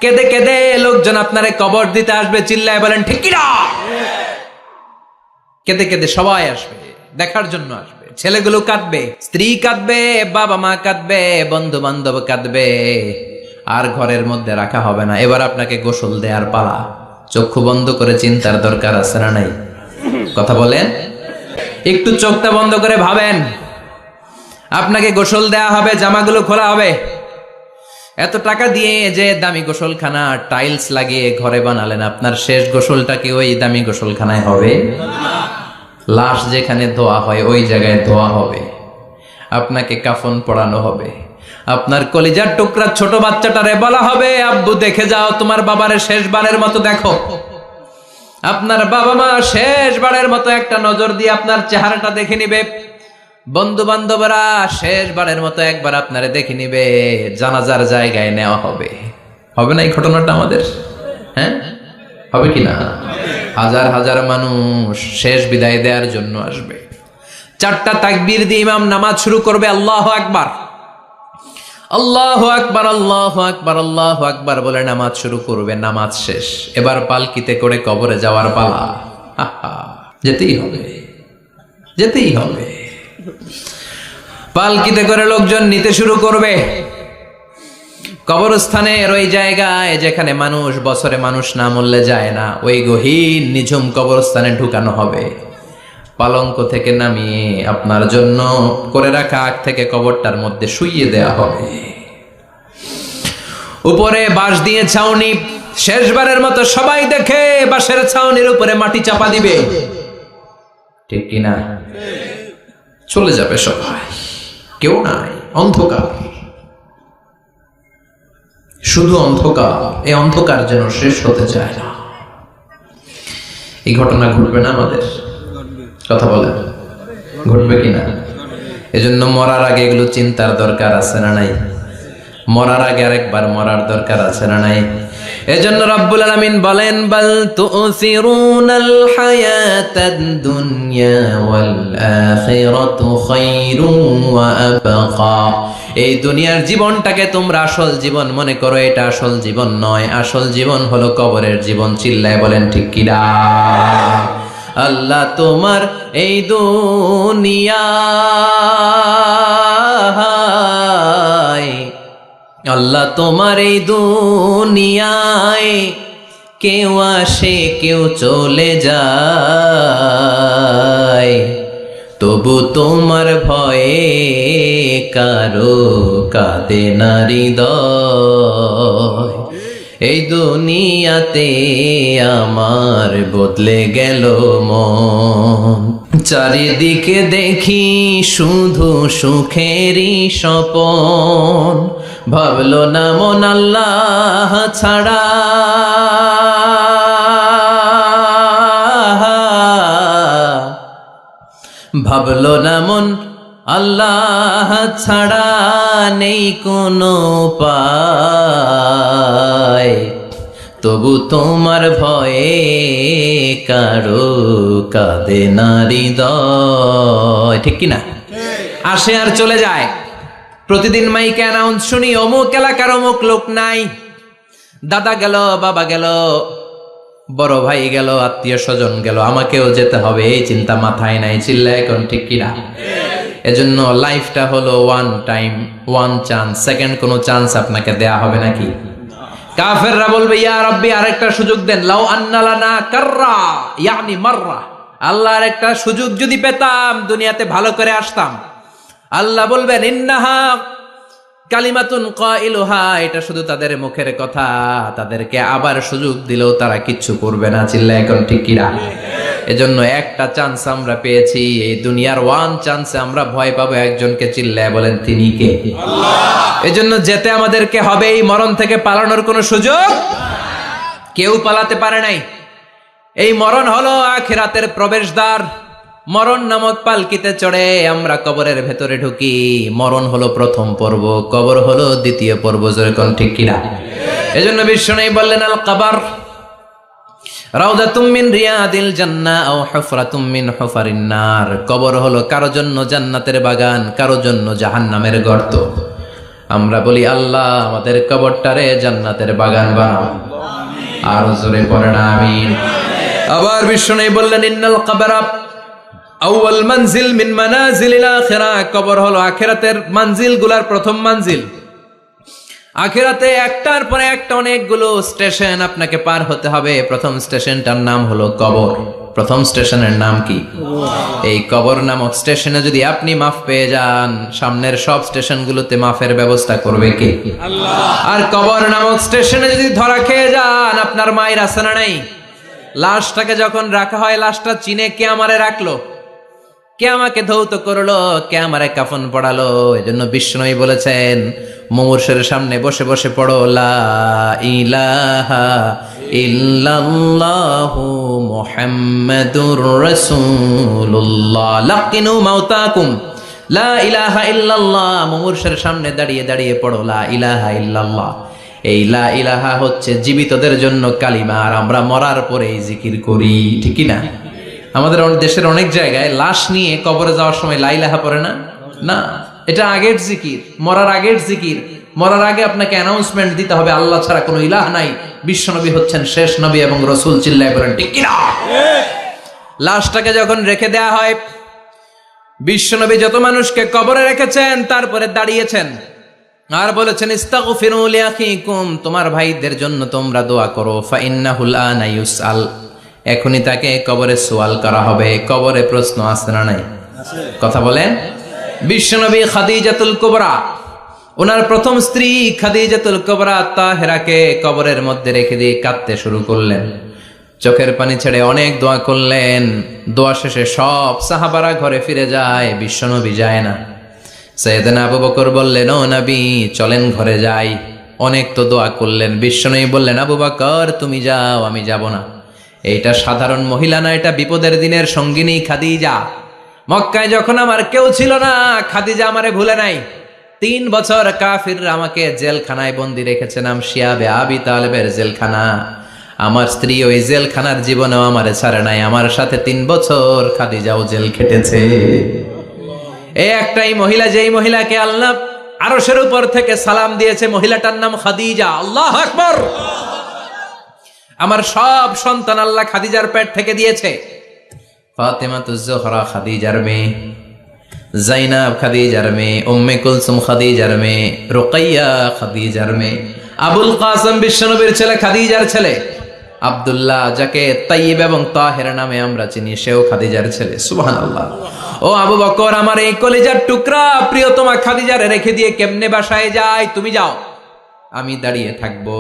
কেঁদে কেঁদে লোকজন আপনারে কবর দিতে আসবে। চিল্লায় বলেন ঠিক কিনা? কেঁদে কেঁদে সবাই আসবে, দেখার জন্য আসবে। ছেলেগুলো কাঁদবে, স্ত্রী কাঁদবে, বাবা মা কাঁদবে, বন্ধু বান্ধব কাঁদবে, আর ঘরের মধ্যে রাখা হবে না। এবার আপনাকে গোসল দেওয়ার পালা। চক্ষু বন্ধ করে চিন্তার দরকার আছে না নাই? কথা বলেন। একটু চোখটা বন্ধ করে ভাবেন, আপনাকে গোসল দেয়া হবে, জামাগুলো খোলা হবে। এত টাকা দিয়ে যে দামি গোসলখানা টাইলস লাগিয়ে ঘরে বানালেন, আপনার শেষ গোসলটা কি ওই দামি গোসলখানায় হবে? লাশ যেখানে ধোয়া হয় ওই জায়গায় ধোয়া হবে। আপনাকে কাফন পরানো হবে। আপনার কলিজার টুকরা ছোট বাচ্চাটারে বলা হবে, আব্বু দেখে যাও তোমার বাবারে শেষবারের মতো দেখো। আপনার বাবা মা শেষবারের মতো একটা নজর দিয়ে আপনার চেহারাটা দেখে নিবে। বন্ধু বান্ধবরা শেষবারের মতো একবার আপনারে দেখে নিবে। জানাজার জায়গায় নেওয়া হবে। হবে না এই ঘটনাটা আমাদের? হ্যাঁ, হবে কিনা? হাজার হাজার মানুষ শেষ বিদায় দেওয়ার জন্য আসবে। চারটা তাকবীর দিয়ে ইমাম নামাজ শুরু করবে। আল্লাহু আকবার, আল্লাহু আকবার, আল্লাহু আকবার, আল্লাহু আকবার বলে নামাজ শুরু করবে। নামাজ শেষ, এবার পালকিতে করে কবরে যাওয়ার পালা। যেতেই হবে, যেতেই হবে। পালকিতে করে লোকজন নিতে শুরু করবে। কবরস্থানের ওই জায়গায় যেখানে মানুষ বছরে মানুষ না মরলে যায় না, ওই গহীন নিঝুম কবরস্থানে ঢুকানো হবে। পালঙ্ক থেকে নামিয়ে আপনার জন্য করে রাখা আগ থেকে কবরটার মধ্যে শুইয়ে দেয়া হবে। উপরে বাঁশ দিয়ে ছাউনি, শেষবারের মতো সবাই দেখে বাঁশের ছাউনির উপরে মাটি চাপা দিবে। ঠিক কিনা? চলে যাবে সবাই, কেউ নাই, অন্ধকার, শুধু অন্ধকার। এই অন্ধকার যেন শেষ হতে চায় না। এই ঘটনা ঘটবে না আমাদের? কথা বলেন, ঘটবে কিনা? এজন্য মরার আগে এগুলো চিন্তার দরকার আছে না নাই? মরার আগে আরেকবার মরার দরকার আছে না নাই? এজন্য রব্বুল আলামিন বলেন, বাল তুসিরুনাল হায়াতাদ দুনিয়া ওয়াল আখিরাতু খায়রুন ওয়া আবকা। এই দুনিয়ার জীবনটাকে তোমরা আসল জীবন মনে করো, এটা আসল জীবন নয়। আসল জীবন হলো কবরের জীবন। চিল্লায় বলেন ঠিক কিনা? আল্লাহ তোমার এই দুনিয়ায়, আল্লাহ তোমার এই দুনিয়ায় কেউ আসে কেউ চলে যায়। তবু তোমার ভয়ে কারো কাঁদে না হৃদয়। এই দুনিয়াতে আমার বদলে গেল মন, চারিদিকে দেখি শুধু সুখেরই স্বপন। ভাবলো না মন আল্লাহ ছাড়া, ভাবলো না মন আল্লাহ ছাড়া নেই কোনো উপায়। তবু তোমার ভয়ে কারো কাঁদে না হৃদয়। ঠিক কিনা? আসে আর চলে যায়। প্রতিদিন মাইকে অ্যানাউন্স শুনি অমুক এলাকার অমুক লোক নাই। দাদা গেল, বাবা গেল, বড় ভাই গেল, আত্মীয় স্বজন গেল, আমাকেও যেতে হবে, এই চিন্তা মাথায় নাই। চিল্লা এখন ঠিক কিনা? এজন্য লাইফটা হলো one time, one chance. Second কোনো চান্স আপনাকে দেয়া হবে নাকি? কাফেররা বলবে ইয়া রাব্বি আরেকটা সুযোগ দেন, লাউ আন্না লানা কাররা ইয়ানি মাররা। আল্লাহ আরেকটা সুযোগ যদি পেতাম দুনিয়াতে ভালো করে আসতাম। আল্লাহ বলবেন ইন্নাহা কালিমাতুন কাইলুহা, এটা শুধু তাদের মুখের কথা, তাদেরকে আবার সুযোগ দিলেও তারা কিচ্ছু করবে না। চিল্লা এখন ঠিক কিনা? এজন্য একটা চান্স আমরা পেয়েছি, এই দুনিয়ার ওয়ান চান্সে আমরা ভয় পাবো একজনকে। চিল্লায় বলেন তিনি কে? আল্লাহ। এজন্য যেতে আমাদেরকে হবে। এই মরণ থেকে পালানোর কোনো সুযোগ কেউ পালাতে পারে নাই। এই মরণ হলো আখিরাতের প্রবেশদ্বার। মরণ নামক পালকিতে চড়ে আমরা কবরের ভেতরে ঢুকি। মরণ হলো প্রথম পর্ব, কবর হলো দ্বিতীয় পর্ব। যেরকম ঠিক কিনা? এজন্য বিশ্বনবী বললেন আল কবর রাউদাতুম মিন রিয়াদিল জান্নাহ আও হুফরাতুম মিন হুফারিন নার। কবর হলো কারো জন্য জান্নাতের বাগান, কারো জন্য জাহান্নামের গর্ত। আমরা বলি আল্লাহ আমাদের কবরটারে জান্নাতের বাগান বানাও। আর জোরে পড়েন আমিন। আবার বিশ্বনবী বললেন ইন্নাল কবরা আউয়াল মানজিল মিন মানাজিলিল আখিরাহ। কবর হলো আখিরাতের মানজিলগুলোর প্রথম মানজিল। আখিরাতে একটার পরে একটা অনেকগুলো স্টেশন আপনাকে পার হতে হবে। প্রথম স্টেশনটার নাম হলো কবর। প্রথম স্টেশনের নাম কি? এই কবর নামক স্টেশনে যদি আপনি মাফ পেয়ে যান, সামনের সব স্টেশনগুলোতে মাফের ব্যবস্থা করবে কে? আল্লাহ। আর কবর নামক স্টেশনে যদি ধরা খেয়ে যান, আপনার মায়ের আছে না নাই? লাশটাকে যখন রাখা হয়, লাশটা চিনে কে আমারে রাখলো, কে আমাকে ধৌত করলো, কে আমারে কাফন পড়ালো। এজন্য বিষ্ণুই বলেছেন মুমূর্ষের সামনে বসে বসে পড়ো লা ইলাহা ইল্লাল্লাহু মুহাম্মাদুর রাসূলুল্লাহ। লাকিনু মাউতাকুম লা ইলাহা ইল্লাল্লাহ। মুমূর্ষের সামনে দাঁড়িয়ে দাঁড়িয়ে পড়ো লা ইলাহা ইল্লাল্লাহ। এই লা ইলাহা হচ্ছে জীবিতদের জন্য কালিমা, আর আমরা মরার পরে এই জিকির করি। ঠিক কি না? আমাদের দেশের অনেক জায়গায় লাশ নিয়ে কবরে যাওয়ার সময় লা ইলাহা পড়ে না। না, এটা আগের জিকির, মরার আগের জিকির। মরার আগে আপনাকে অ্যানাউন্সমেন্ট দিতে হবে আল্লাহ ছাড়া কোনো ইলাহ নাই, বিশ্বনবী হচ্ছেন শেষ নবী এবং রাসূল। চিল্লায় বলেন ঠিক কি না? লাশটাকে যখন রেখে দেয়া হয়, বিশ্বনবী যত মানুষকে কবরে রেখেছেন তারপরে দাঁড়িয়েছেন আর বলেছেন ইস্তাগফিরু লিআখিকুম, তোমার ভাইদের জন্য তোমরা দোয়া করো। ফাইন্নাহুল আনা ইউসআল, এখনই তাকে কবরে সওয়াল করা হবে। কবরে প্রশ্ন আছে না নাই? কথা বলেন। বিশ্বনবী খাদিজাতুল কুবরা, ওনার প্রথম স্ত্রী খাদিজাতুল কুবরা তাহেরাকে কবরের মধ্যে রেখে দিয়ে কাঁদতে শুরু করলেন। চোখের পানি ছেড়ে অনেক দোয়া করলেন। দোয়া শেষে সব সাহাবারা ঘরে ফিরে যায়, বিশ্বনবী যায় না। সাইয়েদনা আবু বকর বললেন ও নবী চলেন ঘরে যাই। অনেক তো দোয়া করলেন। বিশ্বনবী বললেন আবু বকর তুমি যাও, আমি যাব না। এইটা সাধারণ মহিলা না, এটা বিপদের দিনের সঙ্গিনী খাদিজা। মক্কায় যখন আমার কেউ ছিল না, খাদিজা আমারে ভুলে নাই। 3 বছর কাফিররা আমাকে জেলখানায় বন্দি রেখেছে, নাম শিয়াবে আবি তালেবের জেলখানা। আমার স্ত্রী ওই জেলখানার জীবনেও আমারে ছাড়ে নাই। আমার সাথে 3 বছর খাদিজাও জেল খেটেছে। এই একটাই মহিলা, যেই মহিলাকে আল্লাহ আরশের উপর থেকে সালাম দিয়েছে, মহিলাটার নাম খাদিজা। আল্লাহু আকবার। আমার সব সন্তান আল্লাহ খাদিজার পেট থেকে দিয়েছে। ফাতেমাতুজ জোহরা খাদিজার মেয়ে, জাইনাব খাদিজার মেয়ে, উম্মে কুলসুম খাদিজার মেয়ে, রুকাইয়া খাদিজার মেয়ে, আবুল কাসেম বিশ্বনবীর ছেলে খাদিজার ছেলে, আব্দুল্লাহ যাকে তাইয়্যিব এবং তাহের নামে আমরা চিনি, সেও খাদিজার ছেলে। সুবহানাল্লাহ। ও আবু বকর, আমার এই কলিজার টুকরা প্রিয়তমা খাদিজারে রেখে দিয়ে কেমনে বাসায় যায়? তুমি যাও, আমি দাঁড়িয়ে থাকবো।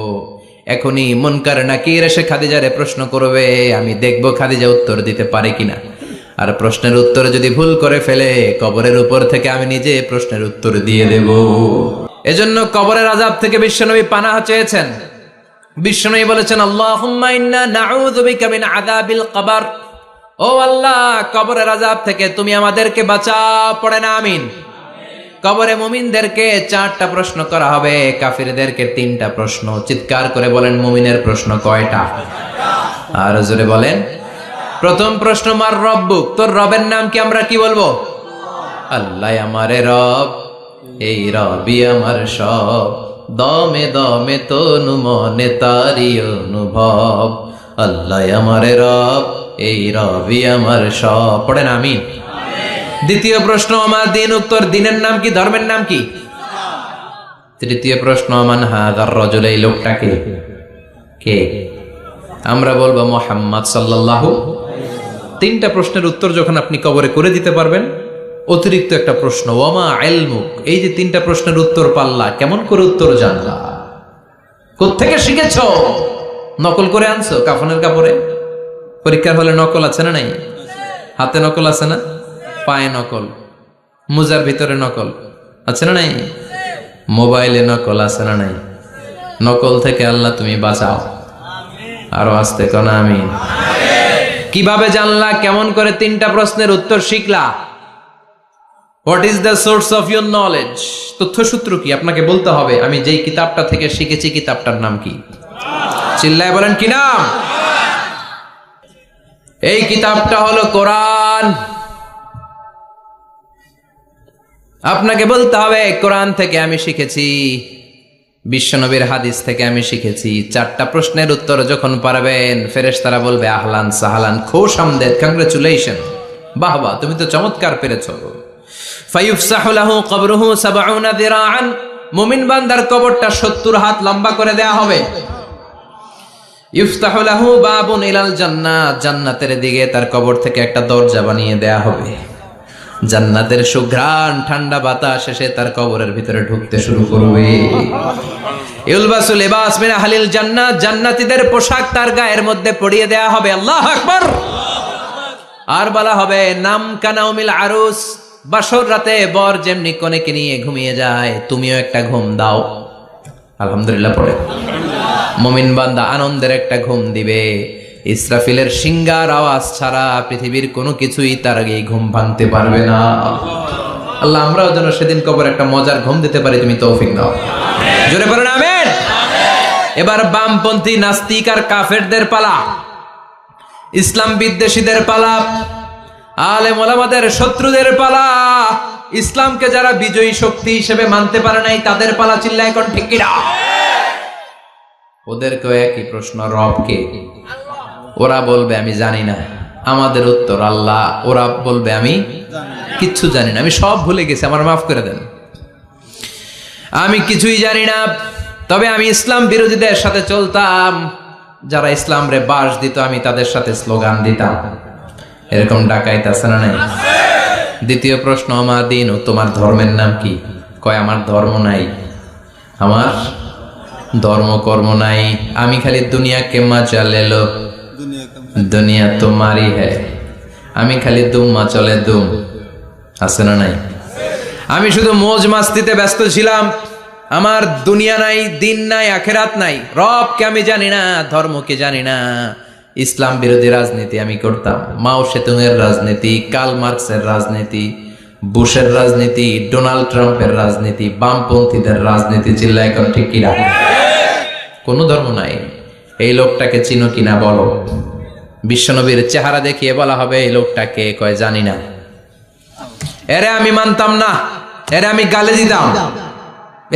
এখনই মুনকার নাকির এসে খাদিজারে প্রশ্ন করবে, আমি দেখব খাদিজা উত্তর দিতে পারে কিনা। আর প্রশ্নের উত্তর যদি ভুল করে ফেলে, কবরের উপর থেকে আমি নিজে প্রশ্নের উত্তর দিয়ে দেব। এজন্য কবরের আযাব থেকে বিশ্বনবী পানাহ চেয়েছেন। বিশ্বনবী বলেছেন, আল্লাহুম্মা ইন্না নাউযু বিকা মিন আযাবিল কবর। ও আল্লাহ, কবরের আযাব থেকে তুমি আমাদেরকে বাঁচাও। পড়েন আমিন। কবরে মুমিনদেরকে 4টা প্রশ্ন করা হবে, কাফিরদেরকে 3টা প্রশ্ন। চিৎকার করে বলেন, মুমিনের প্রশ্ন কয়টা? আর জোরে বলেন। প্রথম প্রশ্ন, মার রব্বুক, তোর রবের নাম কি? আমরা কি বলবো? আল্লাহ আমারে রব, এই রবি আমার সব, দমে দমে তনু মনে তারি অনুভব। আল্লাহ আমারে রব, এই রবি আমার সব। পড়েন আমিন। দ্বিতীয় প্রশ্ন, আমার দিন, উত্তর দিনের নাম কি? ধর্মের নাম কি? তৃতীয় প্রশ্ন, মান হাযার রাজুল, এই লোকটাকে কে? আমরা বলবো মুহাম্মদ সাল্লাল্লাহু। 3টা প্রশ্নের উত্তর যখন আপনি কবরে করে দিতে পারবেন, অতিরিক্ত একটা প্রশ্ন, ওয়ামা ইলমুক, এই যে 3টা প্রশ্নের উত্তর পাল্লা, কেমন করে উত্তর জানলা? কোত্থেকে শিখেছো? নকল করে আনছো কাফনের কাপড়ে? পরীক্ষার হলে নকল আছে না নাই? হাতে নকল আছে না? পায়ে নকল, মুজার ভিতরে নকল আছে না নাই? মোবাইলে নকল আছে না নাই? নকল থেকে আল্লাহ তুমি বাঁচাও। আরো আসতে কোন আমিন। কিভাবে জানলা? কেমন করে 3টা প্রশ্নের উত্তর শিখলা? What is the source of your knowledge? তথ্যসূত্র কি? আপনাকে বলতে হবে, আমি যেই কিতাবটা থেকে শিখেছি কিতাবটার নাম কি? চিল্লায় বলেন, কি নাম? এই কিতাবটা হলো কোরআন। আপনাকে বলতে হবে, কোরআন থেকে আমি শিখেছি, বিশ্বনবীর হাদিস থেকে আমি শিখেছি। 4টা প্রশ্নের উত্তর যখন পারবেন, ফেরেশতারা বলবে, আহলান সাহলান, খুশ আমদেদ, কংগ্রেচুলেশন, বাহ বাহ, তুমি তো চমৎকার পেরেছো। ফায়ুফসাহু লাহু কবরুহু 70 যিরাআন, মুমিন বান্দার কবরটা 70 হাত লম্বা করে দেয়া হবে। ইফতাহু লাহু বাবুন ইলাল জান্নাহ, জান্নাতের দিকে তার কবর থেকে একটা দরজা বানিয়ে দেয়া হবে। জান্নাতের সুঘ্রাণ ঠান্ডা বাতাস এসে তার কবরের ভিতরে ঢুকতে শুরু করবে। ইউলবাসু লিবাস মিন আহলিল জান্নাহ, জান্নাতীদের পোশাক তার গায়ের মধ্যে পরিয়ে দেয়া হবে। আল্লাহু আকবার। আর বলা হবে, নাম কানাউমিল আরুস, বাসর রাতে বর যেমনি কনেকে নিয়ে ঘুমিয়ে যায়, তুমিও একটা ঘুম দাও। আলহামদুলিল্লাহ পড়ে। মুমিন বান্দা আনন্দের একটা ঘুম দিবে। ইসরাফিলের সিংগার আওয়াজ ছাড়া পৃথিবীর কোনো কিছুই তার আগে ঘুম ভাঙতে পারবে না। আল্লাহ আমরাও যেন সেদিন কবর একটা মজার ঘুম দিতে পারি, তুমি তৌফিক দাও। জোরে বলেন আমিন। এবার বামপন্থী নাস্তিক আর কাফেরদের পালা, ইসলাম বিদ্বেষীদের পালা, আলেম ওলামাদের শত্রুদের পালা, ইসলামকে যারা বিজয়ী শক্তি হিসেবে মানতে পারে নাই তাদের পালা। চিল্লায় কোন ঠিক কিনা? ওদেরকেও একই প্রশ্ন, রব কে? ওরা বলবে আমি জানি না। আমাদের উত্তর আল্লাহ। ওরা বলবে আমি কিচ্ছু জানি না, আমি সব ভুলে গেছি, আমার মাফ করে দেন, আমি কিছুই জানি না। তবে আমি ইসলাম বিরোধীদের সাথে চলতাম, যারা ইসলাম রে বাস দিত আমি তাদের সাথে স্লোগান দিতাম। এরকম ডাকাইত আছে না নাই? দ্বিতীয় প্রশ্ন, আমার দিন, ও তোমার ধর্মের নাম কি? কয় আমার ধর্ম নাই, আমার ধর্ম কর্ম নাই, আমি খালি দুনিয়া কে মজা লেলো, দুনিয়া তোমারই হ্যায়, আমি খালি দুম্মা চলে দুম। আছে না নাই? আমি শুধু মৌজ মাস্তিতে ব্যস্ত ছিলাম, আমার দুনিয়া নাই, দিন নাই, আখেরাত নাই, রবকে আমি জানি না, ধর্মকে জানি না। ইসলাম বিরোধী রাজনীতি আমি করতাম, মাও সেতুংয়ের রাজনীতি, কার্ল মার্কসের রাজনীতি, বুশের রাজনীতি, ডোনাল্ড ট্রাম্পের রাজনীতি, বামপন্থীদের রাজনীতি। চিল্লা এখন ঠিক কিনা? কোনো ধর্ম নাই। এই লোকটাকে চিনো কিনা বলো? বিশ্বনবীর চেহারা দেখিয়ে বলা হবে এই লোকটাকে, কয় জানি না। এরে আমি মানতাম না, এরে আমি গালে দিতাম।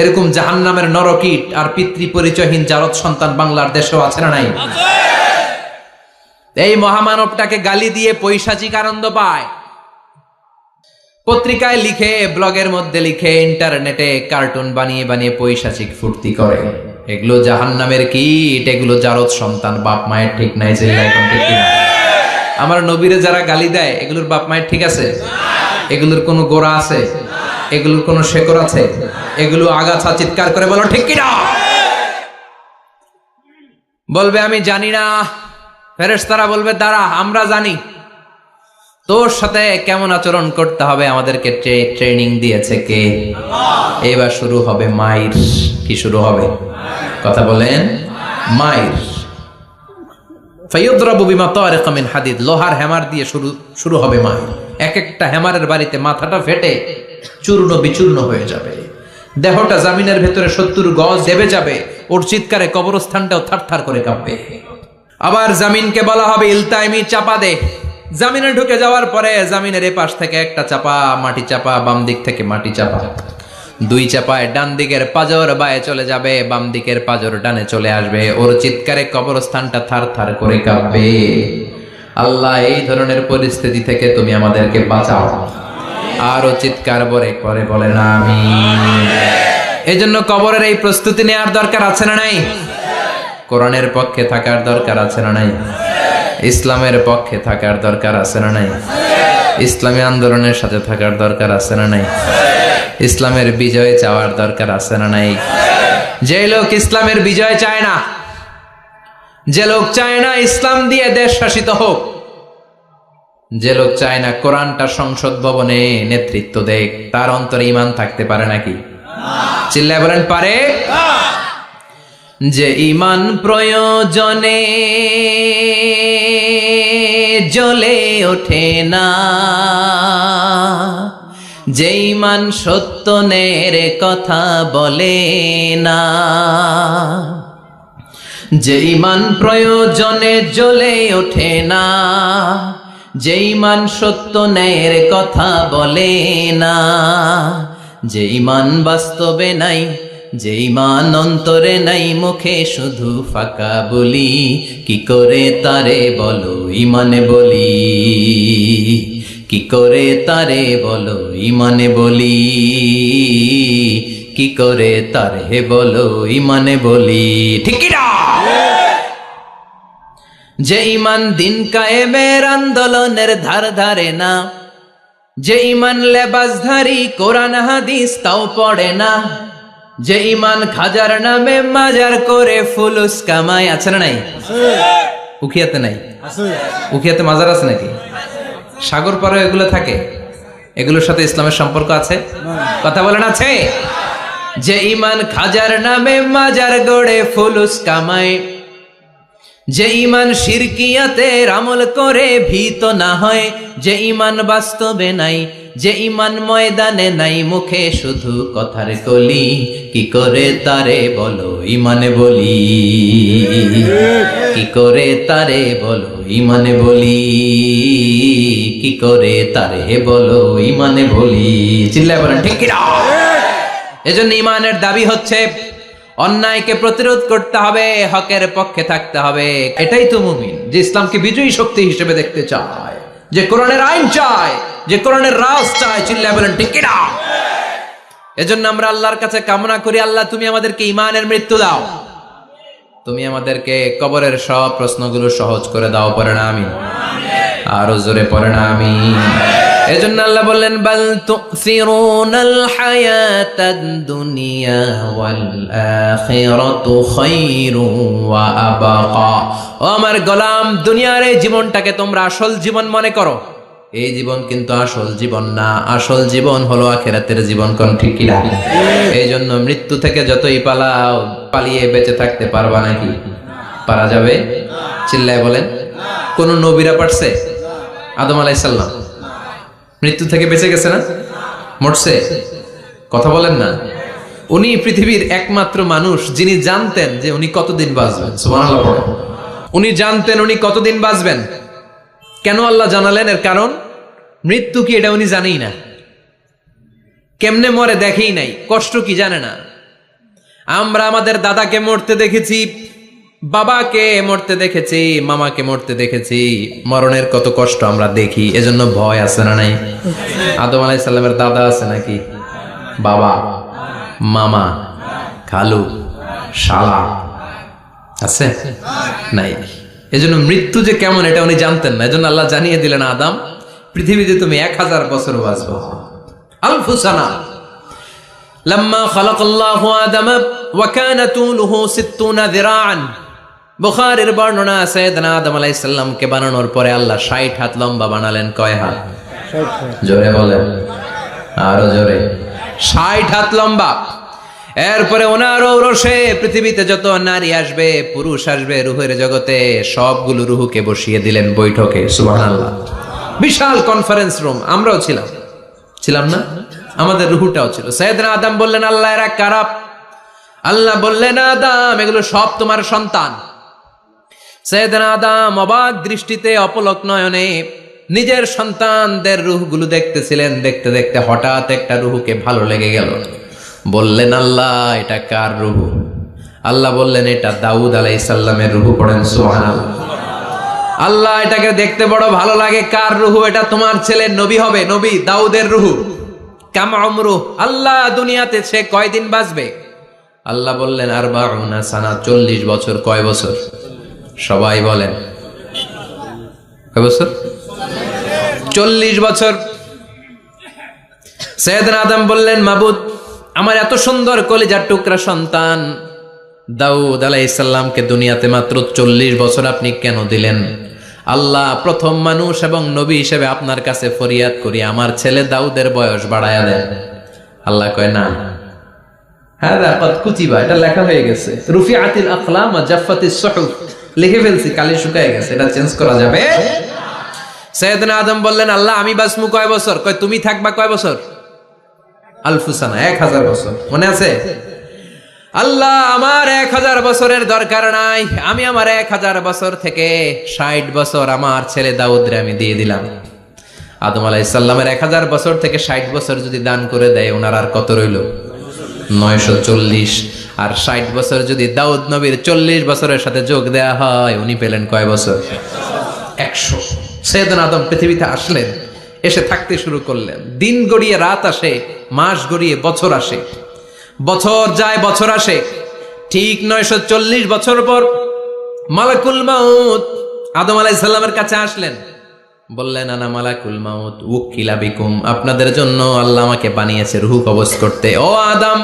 এরকম জাহান্নামের নরকীট আর পিতৃ পরিচয়হীন জারদ সন্তান বাংলার দেশেও আছে না নাই? এই মহামানবটাকে গালি দিয়ে পৈশাচিক আনন্দ পায়। পত্রিকায় লিখে, ব্লগের মধ্যে লিখে, ইন্টারনেটে কার্টুন বানিয়ে বানিয়ে পৈশাচিক ফুর্তি করে। এগুলো জাহান্নামের কীট, এগুলো জারদ সন্তান, বাপ মায়ের ঠিক নাই। চিল্লায় এখন ঠিক কিনা? আমার নবীরে যারা গালি দেয় এগুলোর বাপ মায়ের ঠিক আছে? এগুলোর কোনো গোড়া আছে? এগুলোর কোনো শেকড় আছে? এগুলো আগাছা। চিৎকার করে বলো ঠিক কিনা। বলবে আমি জানি না। ফেরেশতারা বলবে দাঁড়া, আমরা জানি। তোর সাথে কেমন আচরণ করতে হবে আমাদেরকে ট্রেনিং দিয়েছে কে? এবার শুরু হবে মাইর। কি শুরু হবে? কথা বলেন, মাইর। ফায়ুদরাবু বিমা তারিকা মিন হাদিদ, লোহার হ্যামার দিয়ে শুরু হবে মাইর। এক একটা হ্যামারের বাড়িতে মাথাটা ফেটে চূর্ণ বিচূর্ণ হয়ে যাবে, দেহটা জামিনের ভেতরে 70 গজ দেবে যাবে, ওর চিৎকারে কবরস্থানটাও থারথার করে কাঁপবে। আবার জামিনকে বলা হবে ইলতাইমি, চাপা দে। জামিনে ঢুকে যাওয়ার পরে জামিনের এপাশ থেকে একটা চাপা, মাটি চাপা, বাম দিক থেকে মাটি চাপা, 2 চাপায় ডান দিকের পাজর বায়ে চলে যাবে, বাম দিকের পাজর ডানে চলে আসবে। ওর চিৎকারে কবরস্থানটা থারথার করে কাঁপবে। আল্লাহ, এই ধরনের পরিস্থিতি থেকে তুমি আমাদেরকে বাঁচাও। আরো চিৎকার করে বলেন আমিন। এজন্য কবরের এই প্রস্তুতি নেওয়ার দরকার আছে না নাই? কোরআনের পক্ষে থাকার দরকার আছে না নাই? ইসলামের পক্ষে থাকার দরকার আছে না নাই? ইসলামী আন্দোলনের সাথে থাকার দরকার আছে না নাই? ইসলামের বিজয় চাওয়ার দরকার আছে না নাই? যে লোক ইসলামের বিজয় চায় না, যে লোক চায় না ইসলাম দিয়ে দেশ শাসিত হোক, যে লোক চায় না কোরআনটা সংসদ ভবনে নেতৃত্ব দেয়, তার অন্তরে ঈমান থাকতে পারে নাকি? চিল্লায় বলেন পারে? যে ঈমান প্রয়োজনে জ্বলে ওঠে না, যে ঈমান সত্যনের কথা বলে না, যে ঈমান প্রয়োজনে জ্বলে ওঠে না, যে ঈমান সত্য ন্যায়ের কথা বলে না, যে ঈমান বাস্তবে নাই, যে ঈমান অন্তরে নাই, মুখে শুধু ফাঁকা বলি, কি করে তারে বলো ঈমানে বলি, কি করে তারে বলো ঈমানে বলি, কি করে তারে বলো ঈমানে বলি। ঠিক কি না? যে ঈমান দিন কায়েমের আন্দোলনের ধার ধারে না, যে ঈমান লেবাসধারী কোরআন হাদিস তাও পড়ে না, যে ঈমান খাজার নামে মাজার করে ফুলুস কামাই, আছে না নাই? উখিয়াতে নাই? উখিয়াতে মাজার আছে নাকি? সাগর পারে এগুলো থাকে? এগুলোর সাথে ইসলামের সম্পর্ক আছে? কথা বলেন আছে? যে ঈমান খাজার নামে মাজার গড়ে ফুলুস কামায়, যে ঈমান শিরকিয়াতের আমল করে ভীত না হয়, যে ঈমান বাস্তবে নাই, যে ঈমান ময়দানে নাই, মুখে শুধু কথার কলি, কি করে তারে বলো ঈমানে বলি, কি করে তারে বলো ঈমানে বলি, কি করে তারে বলো ঈমানে বলি। চিল্লায় বলেন ঠিক কি না? এজন্য ঈমানের দাবি হচ্ছে অন্যায়কে প্রতিরোধ করতে হবে, হকের পক্ষে থাকতে হবে। এটাই তো মুমিন, যে ইসলামকে বিজয়ী শক্তি হিসেবে দেখতে চায়, যে কোরআনের আইন চায়, যে কোরআনের রাজ চায়। চিল্লায় বলেন ঠিক কি না? এজন্য আমরা আল্লাহর কাছে কামনা করি, আল্লাহ তুমি আমাদেরকে ঈমানের মৃত্যু দাও, তুমি আমাদেরকে কবরের সব প্রশ্নগুলো সহজ করে দাও। পড়ে না আমিন? আরো জোরে পড়ে না আমিন? এজন্য আল্লাহ বললেন বাল তুসিরুনাল হায়াতাদ দুনিয়া ওয়াল আখিরাতু খায়রু ওয়া আবাকা। ও আমার গোলাম, দুনিয়ার এই জীবনটাকে তোমরা আসল জীবন মনে করো, এই জীবন কিন্তু আসল জীবন না। আসল জীবন হলো আখিরাতের জীবন। কোন ঠিক কি না? এই জন্য মৃত্যু থেকে যতই পালাও, পালিয়ে বেঁচে থাকতে পারবা নাকি? পারা যাবে? চিল্লায় বলেন। কোন নবীরা পারছে? আদম আলাইহিস সালাম মৃত্যু থেকে বেঁচে গেছে না? মরছে? কথা বলেন না। উনি পৃথিবীর একমাত্র মানুষ যিনি জানতেন যে উনি কতদিন বাঁচবেন। সুবহানাল্লাহ। উনি জানতেন উনি কতদিন বাঁচবেন। কেন আল্লাহ জানালেন? এর কারণ মৃত্যু কি এটা উনি জানেই না, কেমনে মরে দেখেই নাই, কষ্ট কি জানে না। আমরা আমাদের দাদাকে মরতে দেখেছি, বাবাকে মরতে দেখেছি, মামাকে মরতে দেখেছি, মরণের কত কষ্ট আমরা দেখি, এজন্য ভয় আছে না নাই? আদম আলাইহিস সালামের দাদা আছে নাকি? বাবা, মামা, খালু, শালা আছে নাই? এজন্য মৃত্যু যে কেমন এটা উনি জানতেন না। এজন্য আল্লাহ জানিয়ে দিলেন আদম পৃথিবীতে তুমি 1000 বছর বাঁচবা। আলফু সানা। লাম্মা খালাকাল্লাহু আদামা ওয়া কানা তুলুহু 60 যিরাআন। বুখারীর বর্ণনা, সাইয়েদনা আদম আলাইহিস সালামকে বানানোর পরে আল্লাহ 60 হাত লম্বা বানালেন। কয় হাত? 60 হাত। জোরে বলেন, আরো জোরে। 60 হাত লম্বা। এরপরে ওনার ঔরসে পৃথিবীতে যত নারী আসবে, পুরুষ আসবে রূহের জগতে, সবগুলো রূহকে বসিয়ে দিলেন বৈঠকে। সুবহানাল্লাহ। বিশাল কনফারেন্স রুম। আমরাও ছিলাম না? আমাদের রূহটাও ছিল। সাইয়েদনা আদম বললেন, আল্লাহ এরা কারা? আল্লাহ বললেন, আদম এগুলো সব তোমার সন্তান। সাইয়েদনা আদম অবাক দৃষ্টিতে, অপলক নয়নে নিজের সন্তানদের রূহগুলো দেখতেছিলেন। দেখতে দেখতে হঠাৎ একটা রূহকে ভালো লেগে গেল। বললেন, আল্লাহ এটা কার রূহ? আল্লাহ বললেন, এটা দাউদ আলাইহিস সালামের রূহ। পড়েন সুবহানাল্লাহ। আল্লাহ এটাকে দেখতে বড় ভালো লাগে। কার রূহ? এটা তোমার ছেলে নবী হবে, নবী দাউদের রূহ। কাম উমরু, আল্লাহ দুনিয়াতে সে কয়দিন বাঁচবে? আল্লাহ বললেন, 40 সানা, 40 বছর। কয় বছর? সবাই বলেন, কয় বছর? 40 বছর। সাইয়েদনা আদম বললেন, মাবুদ আমার এত সুন্দর কলিজার টুকরা সন্তান দাউদ আলাইহিস সালামকে দুনিয়াতে মাত্র 40 বছর আপনি কেন দিলেন? আল্লাহ, প্রথম মানুষ এবং নবী হিসেবে আপনার কাছে ফরিয়াদ করি, আমার ছেলে দাউদের বয়স বাড়ায়া দেন। আল্লাহ কয়, না, হাদা কদ কুতিবা, এটা লেখা হয়ে গেছে। রুফিআতিল আকলাম ওয়া জাফফাতিস সুহুফ, লিখে ফেলছি, কালি শুকায় গেছে, এটা চেঞ্জ করা যাবে। সাইয়েদনা আদম বললেন, আল্লাহ আমি বাঁচমু কয় বছর? কয় তুমি থাকবা কয় বছর? আলফু সানা, 1000 বছর। মনে আছে? আল্লাহ আমার 1000 বছরের দরকার নাই, আমি আমার 1000 বছর থেকে 60 বছর আমার ছেলে দাউদরে আমি দিয়ে দিলাম। আদম আলাইহিস সালামের 1000 বছর থেকে 60 বছর যদি দান করে দেয়, ওনার আর কত রইল? 940। আর 60 বছর যদি দাউদ নবীর 40 বছরের সাথে যোগ দেয়া হয়, উনি পেলেন কয় বছর? 100। সাইয়েদনা আদম পৃথিবীতে আসলেন, এসে থাকতে শুরু করলেন। দিন গড়িয়ে রাত আসে, মাস গড়িয়ে বছর আসে, বছর যায় বছর আসে। ঠিক 940 বছর পর মালাকুল মাউত আদম আলাইহিস সালামের কাছে আসলেন। বললেন, আনা মালাকুল মাউত উকিলা বিকুম, আপনাদের জন্য আল্লাহ আমাকে বানিয়েছে রূহ কবজ করতে। ও আদম,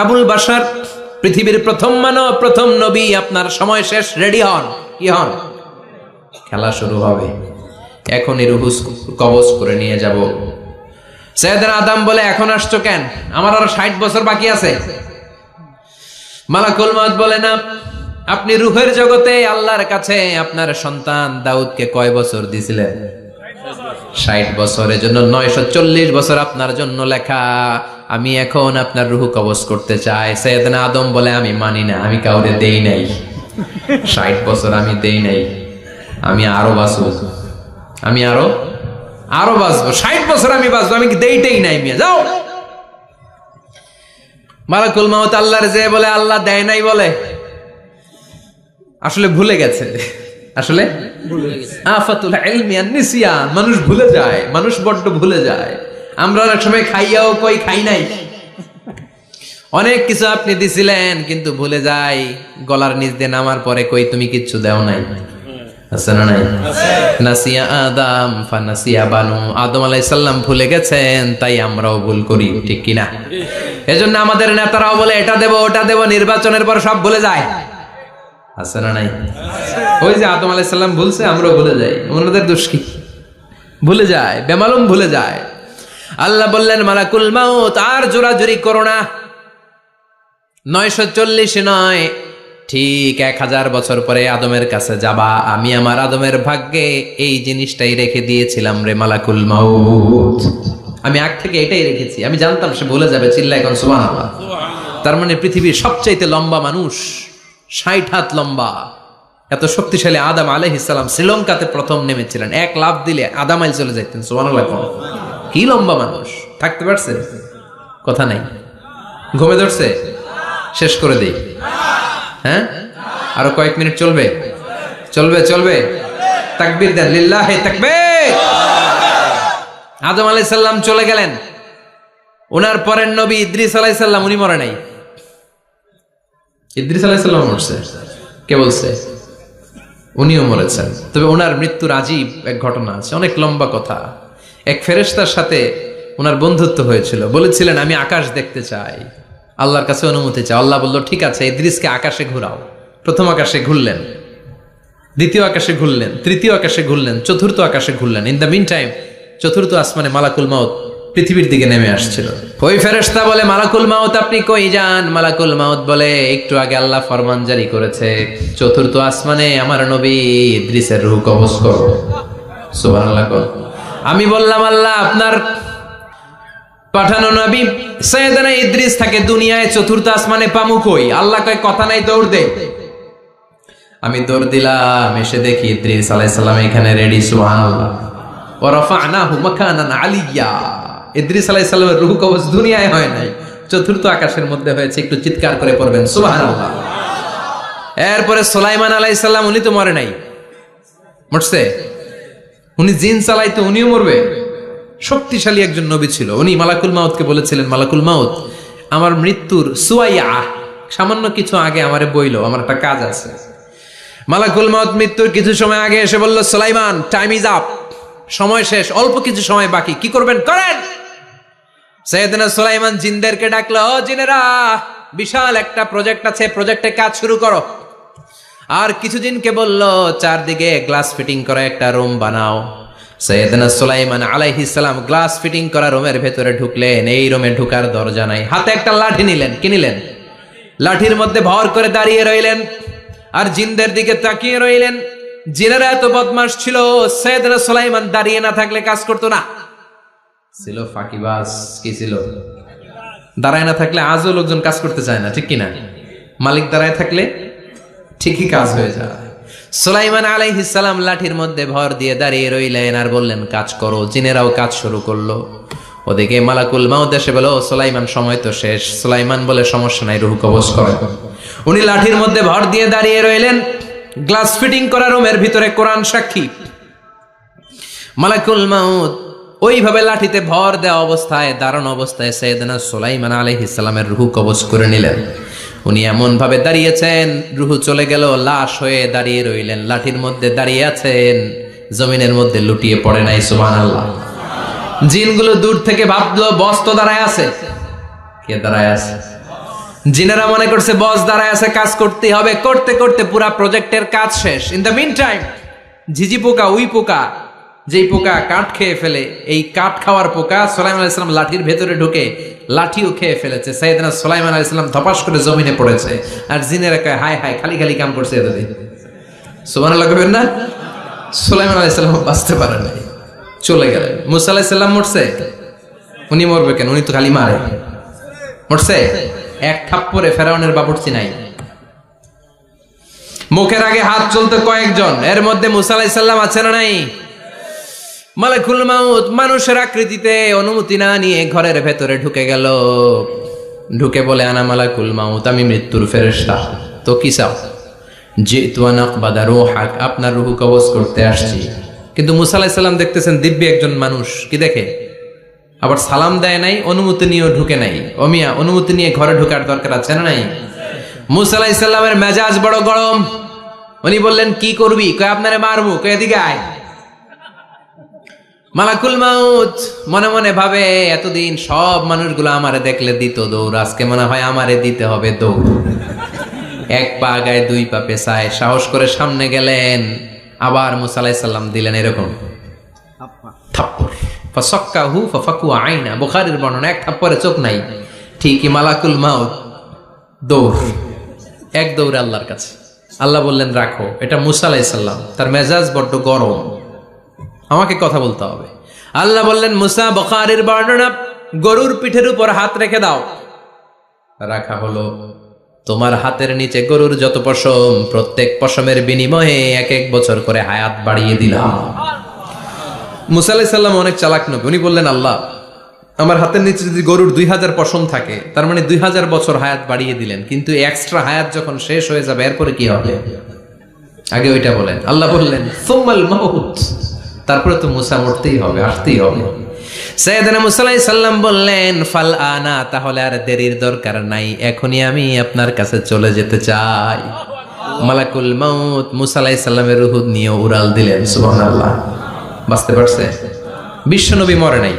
আবুল বাশার, পৃথিবীর প্রথম মানব, প্রথম নবী, আপনার সময় শেষ, রেডি হন। কি হন? খেলা শুরু হবে, এখনই রূহ কবজ করে নিয়ে যাব। সাইয়েদনা আদম বলে, এখন আসছো কেন? আমার আরো 60 বছর বাকি আছে। মালাকুল মাউত বলে, না, আপনি রূহের জগতে আল্লাহর কাছে আপনার সন্তান দাউদকে কয় বছর দিয়েছিলেন? 60 বছরের জন্য 940 বছর আপনার জন্য লেখা। আমি এখন আপনার রূহ কবজ করতে চাই। সাইয়েদনা আদম বলে, আমি মানি না, আমি কাউরে দেই নাই। 60 বছর আমি দেই নাই, আমি আরো বাঁচবো, আমি আরো বাঁচবো, 60 বছর আমি বাঁচবো, আমি দেইটাই নাই। মিয়া যাও। মালাকুল মাউত আল্লাহর যে বলে, আল্লাহ দেয় নাই বলে, আসলে ভুলে গেছে। আসলে আফাতুল ইলমি আন নিসিয়ান, মানুষ ভুলে যায়, মানুষ বড্ড ভুলে যায়। আমরা অনেক সময় খাইয়াও কই খাই নাই। অনেক কিছু আপনি দিছিলেন কিন্তু ভুলে যাই, গলার নিচ দিয়ে নামার পরে কই তুমি কিচ্ছু দেও নাই। আছে না নাই? নাসিয়া আদম ফানাসিয়া বানু, আদম আলাইহিস সালাম ভুলে গেছেন, তাই আমরাও ভুল করি, ঠিক কি না? এজন্য আমাদের নেতারাও বলে এটা দেব ওটা দেব, নির্বাচনের পর সব ভুলে যায়। আছে না নাই? ওই যে আদম আলাইহিস সালাম ভুলছে, আমরাও ভুলে যাই। ওনাদের দোষ কি? ভুলে যায়, বেমালুম ভুলে যায়। আল্লাহ বললেন, মালাকুল মাউত আর জোরাজুরি করো না। 940 নয়, ঠিক 1000 বছর পরে আদমের কাছে যাবা। আমি আমার আদমের ভাগ্যে এই জিনিসটাই রেখে দিয়েছিলাম রে মালাকুল মাউত। আমি আগ থেকে এটাই রেখেছি, আমি জানতাম সে ভুলে যাবে। চিল্লা এখন সুবহানাল্লাহ। তার মানে পৃথিবীর সবচাইতে লম্বা মানুষ, 60 হাত লম্বা, এত শক্তিশালী আদম আলাইহিস সালাম শ্রীলঙ্কাতে প্রথম নেমেছিলেন। 1 লাফ দিলে আধা মাইল চলে যেতেন। সুবহানাল্লাহ। কি লম্বা মানুষ! থাকতে পারছে? কথা নাই। ঘুমে ধরছে? শেষ করে দেই। হ্যাঁ, আরো কয়েক মিনিট চলবে? চলবে চলবে। তাকবীর দেন, লিল্লাহি তাকবীর। আদম আলাইহিস সালাম চলে গেলেন। ওনার পরের নবী ইদ্রিস আলাইহিস সালাম, উনি মরে নাই। ইদ্রিস আলাইহিস সালাম মরছে। কে বলছে? উনিও মরেছেন। তবে ওনার মৃত্যুর আজীব এক ঘটনা আছে, অনেক লম্বা কথা। এক ফেরেশতার সাথে ওনার বন্ধুত্ব হয়েছিল, বলেছিলেন আমি আকাশ দেখতে চাই, আল্লাহর কাছে অনুমতি চাই। আল্লাহ বলল ঠিক আছে, ইদ্রিসকে আকাশে ঘুরাও। প্রথম আকাশে ঘুরলেন, দ্বিতীয় আকাশে ঘুরলেন, তৃতীয় আকাশে ঘুরলেন, চতুর্থ আকাশে ঘুরলেন। ইন দ্য মিন টাইম চতুর্থ আসমানে মালাকুল মাউত পৃথিবীর দিকে নেমে আসছিল। ওই ফেরেশতা বলে মালাকুল মাউত আপনি কই যান? মালাকুল মাউত বলে একটু আগে আল্লাহ ফরমান জারি করেছে চতুর্থ আসমানে আমার নবী ইদ্রিসের রূহ কবজ করো। সুবহানাল্লাহ। আমি বললাম আল্লাহ আপনার পাঠানো নবী সৈয়দনা ইদ্রিস থাকে দুনিয়ায়, চতুর্থ আসমানে পামু কই? আল্লাহ কয় কথা নাই, দৌড় দে। আমি দৌড় দিলাম, এসে দেখি ইদ্রিস আলাইহিস সালাম এখানে রেডি। সুবহানাল্লাহ। ওয়া রাফা'নাহু মাকানান আলিয়্যা। ইদ্রিস আলাইহিস সালামের রূহ কবজ দুনিয়ায় হয় নাই, চতুর্থ আকাশের মধ্যে হয়েছে। একটু চিৎকার করে পড়বেন সুবহানাল্লাহ। এরপরে সুলাইমান আলাইহিস সালাম, উনি তো মরে নাই, মরছে? উনি জিন চালাইতো, উনিও মরবে? শক্তিশালী একজন নবী ছিল। উনি মালাকুল মাউতকে বলেছিলেন মালাকুল মাউত আমার মৃত্যুর সুয়াইয়া সামান্য কিছু আগে আমারে বইলো, আমার একটা কাজ আছে। মালাকুল মাউত মৃত্যুর কিছু সময় আগে এসে বলল সুলাইমান টাইম ইজ আপ, সময় শেষ, অল্প কিছু সময় বাকি, কি করবেন করেন। সাইয়েদনা সুলাইমান জিনদেরকে ডাকলো, ও জিনেরা, বিশাল একটা প্রজেক্ট আছে, প্রজেক্টে কাজ শুরু করো। আর কিছু জিনকে বলল চারদিকে গ্লাস ফিটিং করা একটা রুম বানাও। সাইয়েদনা সুলাইমান আলাইহিস সালাম গ্লাস ফিটিং করা রুমের ভেতরে ঢুকলেন। এই রুমে ঢুকার দরজা নাই, হাতে একটা লাঠি নিলেন। কি নিলেন? লাঠির মধ্যে ভর করে দাঁড়িয়ে রইলেন আর জিনদের দিকে তাকিয়ে রইলেন। জিনেরা এত বদমাশ ছিল, সাইয়েদনা সুলাইমান দাঁড়িয়ে না থাকলে কাজ করতো না, ছিল ফাঁকিবাজ। কি ছিল? দাঁড়ায় না থাকলে আজও লোকজন কাজ করতে চায় না, ঠিক কিনা? মালিক দাঁড়ায় থাকলে ঠিকই কাজ হয়ে যায়। সুলাইমান আলাইহিস সালাম লাঠির মধ্যে ভর দিয়ে দাঁড়িয়ে রইলেন আর বললেন কাজ করো। জিনেরাও কাজ শুরু করলো। ওদিকে মালাকুল মাউত এসে বলে, ও সুলাইমান সময় তো শেষ। সুলাইমান বলে সমস্যা নাই, রূহ কবজ করে। উনি লাঠির মধ্যে ভর দিয়ে দাঁড়িয়ে রইলেন। গ্লাস ফিটিং করা রুমের ভিতরে কোরআন সাক্ষী। মালাকুল মাউত ওইভাবে লাঠিতে ভর দেওয়া অবস্থায়, দাঁড়ানো অবস্থায় সাইয়েদনা সুলাইমান আলাইহিস সালামের রূহ কবজ করে নিলেন। উনি এমন ভাবে দাঁড়িয়েছেন, রূহ চলে গেল, লাশ হয়ে দাঁড়িয়ে রইলেন। লাঠির মধ্যে দাঁড়িয়ে আছেন, জমিনের মধ্যে লুটিয়ে পড়ে নাই। সুবহানাল্লাহ। জিনগুলো দূর থেকে ভাবলো বস তো দাঁড়ায় আছে। কে দাঁড়ায় আছে? জিনেরা মনে করছে বস দাঁড়ায় আছে, কাজ করতে হবে। করতে করতে পুরা প্রজেক্টের কাজ শেষ। ইন দ্য মিন টাইম ঝিঝি পোকা, উই পোকা, যেই পোকা কাঠ খেয়ে ফেলে, এই কাঠ খাওয়ার পোকা সুলাইমান আলাইহিস সালাম লাঠির ভেতরে ঢুকে লাঠিও খেয়ে ফেলেছে। সাইয়েদনা সুলাইমান আলাইহিস সালাম ধপাস করে জমিনে পড়েছে। আর জিনেরা কয় হায় হায়, খালি খালি কাম করছে এতদিন। সুবহানাল্লাহ কইবেন না? সুলাইমান আলাইহিস সালাম বাঁচতে পারে নাই, চলে গেলেন। মুসা আলাইহিস সালাম মরছে? উনি মরবে কেন? উনি তো খালি মারে। মরছে? এক থাপ্পড়ে ফেরাউনের বাবুর্চি নাই। মুখের আগে হাত চলতে কয়েকজন, এর মধ্যে মুসা আলাইহিস সালাম আছে না নাই? মালাকুল মাউত মানুষের আকৃতিতে অনুমতি না নিয়ে ঘরের ভেতরে ঢুকে গেল। ঢুকে বলে আনা মালাকুল মাউত, আমি মৃত্যুর ফেরেশতা। তো কি চাও? জিতু আন আকবাদা রূহাক, আপনার রূহ কবজ করতে আসছি। কিন্তু মুসা আলাইহিস সালাম দেখতেছেন দিব্যি একজন মানুষ, কি দেখে? আবার সালাম দেয় নাই, অনুমতি নিয়েও ঢুকে নাই। অমিয়া অনুমতি নিয়ে ঘরে ঢোকার দরকার আছে না নাই? মুসা আলাইহিস সালামের মেজাজ বড় গরম। উনি বললেন কি করবি? কয় আপনারে মারবো। কয় এদিকে আয়। মালাকুল মাউত মনে মনে ভাবে এতদিন সব মানুষগুলো আমারে দেখলে দিত দৌড়, আজকে মনে হয় আমারে দিতে হবে দৌড়। এক পা গায়ে দুই পা পেছায় সাহস করে সামনে গেলেন। আবার মুসা আলাইহিস সালাম দিলেন এরকম থাপ্পড়। ফাসাক্কাহু ফাফাকু আইনা, বুখারীর বর্ণনা, এক থাপ্পড়ে চোখ নাই। ঠিকই মালাকুল মাউত দৌড়, এক দৌড়ে আল্লাহর কাছে। আল্লাহ বললেন রাখো, এটা মুসা আলাইহিস সালাম, তার মেজাজ বড্ড গরম, আমাকে কথা বলতে হবে। আল্লাহ বললেন মুসা, বুখারীর বর্ণনা, গরুর পিঠের উপর হাত রেখে দাও। রাখা হলো। তোমার হাতের নিচে গরুর যত পশম, প্রত্যেক পশমের বিনিময়ে এক এক বছর করে হায়াত বাড়িয়ে দিলাম। মুসা আলাইহিস সালাম অনেক চালাক নবী। উনি বললেন আল্লাহ, আমার হাতের নিচে যদি গরুর 2000 পশম থাকে, তার মানে 2000 বছর হায়াত বাড়িয়ে দিলেন। কিন্তু এক্সট্রা হায়াত যখন শেষ হয়ে যাবে এরপরে কি হবে? আগে ওইটা বলেন। আল্লাহ বললেন সুম্মাল মাউত, তারপরে তো মুসা মরতেই হবে, আসতেই হবে। সাইয়েদনা মুসা আলাইহিস সালাম বললেন ফাল আনা, তাহলে আর দেরির দরকার নাই, এখনই আমি আপনার কাছে চলে যেতে চাই। মালাকুল মাউত মুসা আলাইহিস সালামের রূহ নিয়ে উড়াল দিলেন। সুবহানাল্লাহ। বাঁচতে পারছে? বিশ্বনবী মরে নাই,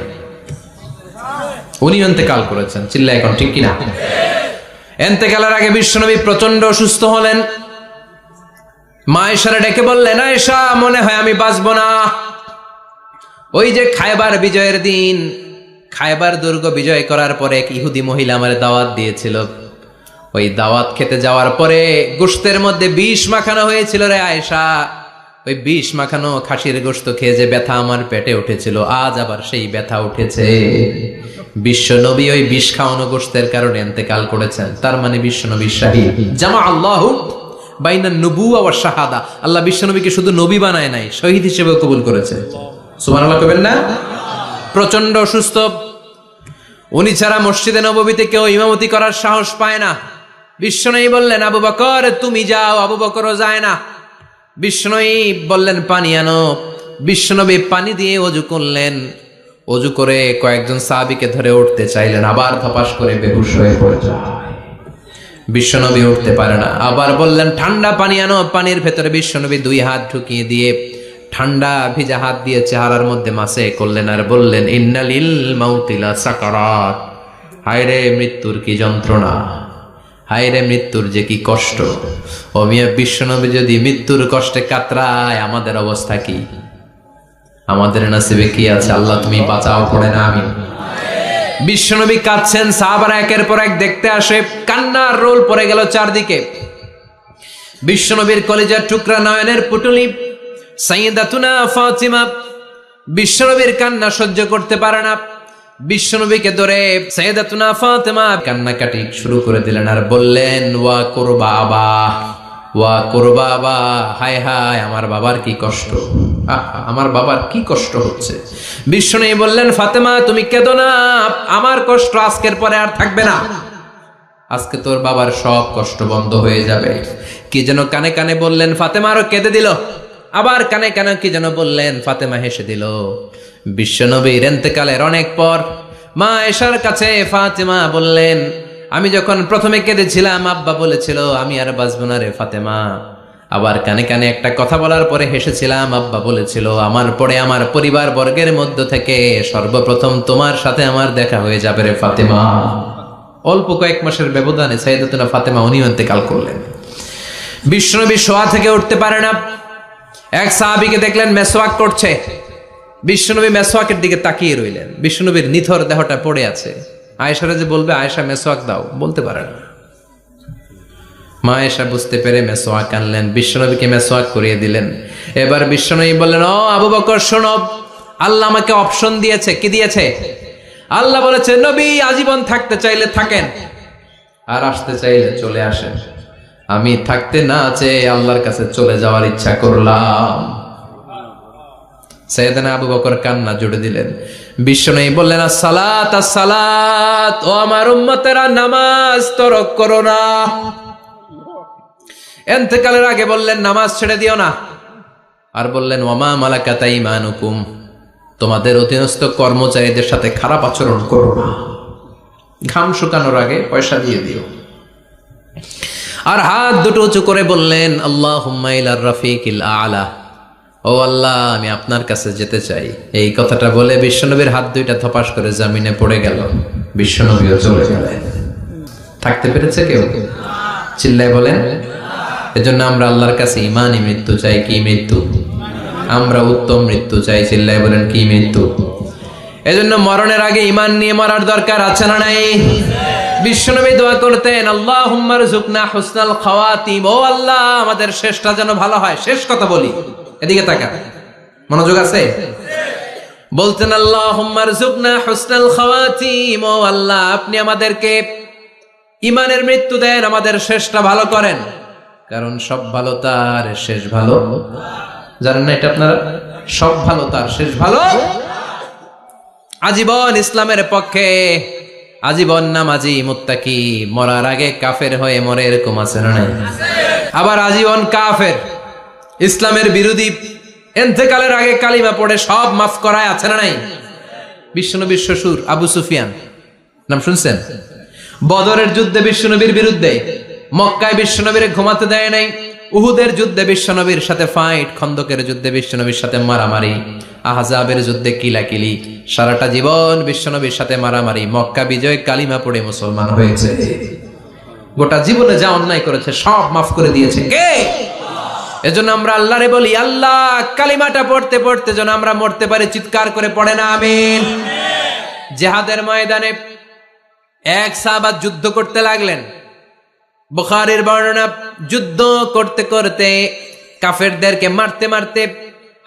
উনি ইন্তেকাল করেছেন। চিল্লায় এখন ঠিক কিনা? ইন্তেকালের আগে বিশ্বনবী প্রচন্ড অসুস্থ হলেন। মা আয়েশারে ডেকে বললেন, আয়েশা, মনে হয় আমি বাঁচব না। ওই যে খায়বার বিজয়ের দিন, খায়বার দুর্গ বিজয় করার পরে এক ইহুদি মহিলা আমার দাওয়াত দিয়েছিল। ওই দাওয়াত খেতে যাওয়ার পরে গোশতের মধ্যে বিষ মাখানো হয়েছিল রে আয়েশা। ওই বিষ মাখানো খাসির গোশত খেয়ে যে ব্যথা আমার পেটে উঠেছিল, আজ আবার সেই ব্যথা উঠেছে। বিশ্বনবী ওই বিষ খাওয়ানো গোশতের কারণে ইন্তেকাল করেছেন। তার মানে বিশ্বনবী শাহীদ। জামা আল্লাহু বাইনা নবুওয়া ওয়া শাহাদা। আল্লাহ বিশ্বনবীকে শুধু নবী বানায় নাই, শহীদ হিসেবেও কবুল করেছে। সুবহানাল্লাহ কইবেন না? প্রচন্ড অসুস্থ, উনি ছাড়া মসজিদে নববীতে কেউ ইমামতি করার সাহস পায় না। বিশ্বনবী বললেন, আবু বকর তুমি যাও। আবু বকরও যায় না। বিশ্বনবী বললেন, পানি আনো। বিশ্বনবী পানি দিয়ে ওযু করলেন। ওযু করে কয়েকজন সাহাবীকে ধরে উঠতে চাইলেন, আবার ধপাস করে বেহুশ হয়ে পড়ে যায়। বিশ্বনবী উঠতে পারে না। আবার বললেন, ঠান্ডা পানি আনো। পানির ভেতরে বিশ্বনবী 2 হাত ঢুকিয়ে দিয়ে ঠান্ডা ভিজা হাত দিয়ে চেহারার মধ্যে মাসে করলেন আর বললেন, ইন্নালিল মাউতিলা সাকারাত। হায়রে মৃত্যুর কি যন্ত্রণা, হায়রে মৃত্যুর যে কি কষ্ট। ও মিয়া, বিশ্বনবী যদি মৃত্যুর কষ্টে কাতরায়, আমাদের অবস্থা কি? আমাদের নসিবে কি আছে? আল্লাহ তুমি বাঁচাও, পড়ে না আমি। বিশ্বনবী কাঁদছেন, সাহাবারা একের পর এক দেখতে আসে। কান্নার রোল পড়ে গেল চারদিকে। বিশ্বনবীর কলিজার টুকরা নয়নের পুটুলি সাইয়্যিদাতুনা ফাতিমা বিশ্বনবীর কান্না সহ্য করতে পারে না। বিশ্বনবীকে ধরে সাইয়্যিদাতুনা ফাতিমা কান্নাকাটি শুরু করে দিলেন আর বললেন, ওয়া কুরবাবা, ওয়া কুরবাবা, হায় হায় আমার বাবার কি কষ্ট, আমার বাবার কি কষ্ট হচ্ছে। বিশ্বনবী বললেন, ফাতেমা তুমি কেঁদো না, আমার কষ্ট আজকের পরে আর থাকবে না। আজকে তোর বাবার সব কষ্ট বন্ধ হয়ে যাবে। কি যেন কানে কানে বললেন, ফাতেমা আরো কেঁদে দিল। আবার কানে কানে কি যেন বললেন, ফাতেমা হেসে দিল। বিশ্বনবীর ইন্তেকালের অনেক পর মা আয়েশার কাছে ফাতেমা বললেন, আমি যখন প্রথমে কেঁদেছিলাম আব্বা বলেছিল আমি আর বাঁচবো না রে ফাতেমা। আবার কানে কানে একটা কথা বলার পরে হেসেছিলাম, আব্বা বলেছিল আমার পরে আমার পরিবার বর্গের মধ্য থেকে সর্বপ্রথম তোমার সাথে আমার দেখা হয়ে যাবে রে ফাতেমা। অল্প কয়েক মাসের ব্যবধানে সাইয়্যিদাতুনা ফাতেমা উনিও ইন্তেকাল করলেন। বিশ্বনবী শোয়া থেকে উঠতে পারে না। এক সাহাবীকে দেখলেন মেসওয়াক করছে। বিশ্বনবী মেসওয়াকের দিকে তাকিয়ে রইলেন। বিশ্বনবীর নিথর দেহটা পড়ে আছে। আয়েশারা যে বলবে আয়েশা মেসওয়াক দাও, বলতে পারে না। মা আয়েশা বুঝতে পেরে মেসওয়াক আনলেন, বিশ্বনবীকে মেসওয়াক করিয়ে দিলেন। এবার বিশ্বনবী বললেন, ও আবু বকর শোনো, আল্লাহ আমাকে অপশন দিয়েছে। কি দিয়েছে? আল্লাহ বলেছে নবী আজীবন থাকতে চাইলে থাকেন, আর আসতে চাইলে চলে আসেন। আমি থাকতে না চেয়ে আল্লাহর কাছে চলে যাওয়ার ইচ্ছা করলাম। সাইয়েদনা আবু বকর কান্না জুড়ে দিলেন। বিশ্বনবী বললেন, আসসালাত আসসালাত, ও আমার উম্মতেরা নামাজ তরক করো না। ইন্তেকালের আগে বললেন নামাজ ছেড়ে দিও না। আর বললেন, ওয়ামা মালাকাত আইমানুকুম, তোমাদের অধীনস্থ কর্মচারীদের সাথে খারাপ আচরণ করো না। ঘাম শুকানোর আগে পয়সা দিয়ে দিও। আর হাত দুটো উঁচু করে বললেন, আল্লাহুম্মা ইলার রাফিকিল আ'লা, ও আল্লাহ আমি আপনার কাছে যেতে চাই। এই কথাটা বলে বিশ্বনবীর হাত দুইটা ধপাস করে জমিনে পড়ে গেল। বিশ্বনবীও চলে গেলেন। থাকতে পেরেছে কেউ? চিল্লায় বলেন। এজন্য আমরা আল্লাহর কাছে ঈমানি মৃত্যু চাই। কি মৃত্যু? আমরা উত্তম মৃত্যু চাই। চিল্লায় বলেন কি মৃত্যু? এজন্য মরণের আগে ঈমান নিয়ে মরার দরকার আছে না নাই? বিশ্বনবী দোয়া করতেন, আল্লাহুম্মা রযুকনা হুসনাল খাওয়াতিম, ও আল্লাহ আমাদের শেষটা যেন ভালো হয়। শেষ কথা বলি, এদিকে তাকা, মনোযোগ আছে? বলতেন, আল্লাহুম্মা রযুকনা হুসনাল খাওয়াতিম, ও আল্লাহ আপনি আমাদেরকে ঈমানের মৃত্যু দেন, আমাদের শেষটা ভালো করেন। কারণ সব ভালো তার শেষ ভালো। জানেন না এটা আপনারা? সব ভালো তার শেষ ভালো। আজীবন ইসলামের পক্ষে, আজীবন নামাজি মুত্তাকি, মরার আগে কাফের হয়ে মরে, এরকম আছে না নাই? আবার আজীবন কাফের, ইসলামের বিরোধী, ইন্তেকালের আগে কালিমা পড়ে সব মাফ করায়, আছে না নাই? বিশ্বনবীর শ্বশুর আবু সুফিয়ান, নাম শুনছেন? বদরের যুদ্ধে বিশ্বনবীর বিরুদ্ধে, মক্কায় বিশ্বনবীর ঘুমাতে দেয় নাই, উহুদের যুদ্ধে বিশ্বনবীর সাথে ফাইট, খন্দকের যুদ্ধে বিশ্বনবীর সাথে মারামারি, আহজাবের যুদ্ধে কিলাকিলি, সারাটা জীবন বিশ্বনবীর সাথে মারামারি, মক্কা বিজয় কালিমা পড়ে মুসলমান হয়েছে। গোটা জীবনে যা অন্যায় করেছে সব মাফ করে দিয়েছে কে? এজন্য আমরা আল্লাহরে বলি, আল্লাহ কালিমাটা পড়তে পড়তে যেন আমরা মরতে পারি, চিৎকার করে পড়ে না আমিন। জিহাদের ময়দানে এক সাহাবা যুদ্ধ করতে লাগলেন। বুখারীর বর্ণনা, যুদ্ধ করতে করতে কাফেরদেরকে মারতে মারতে,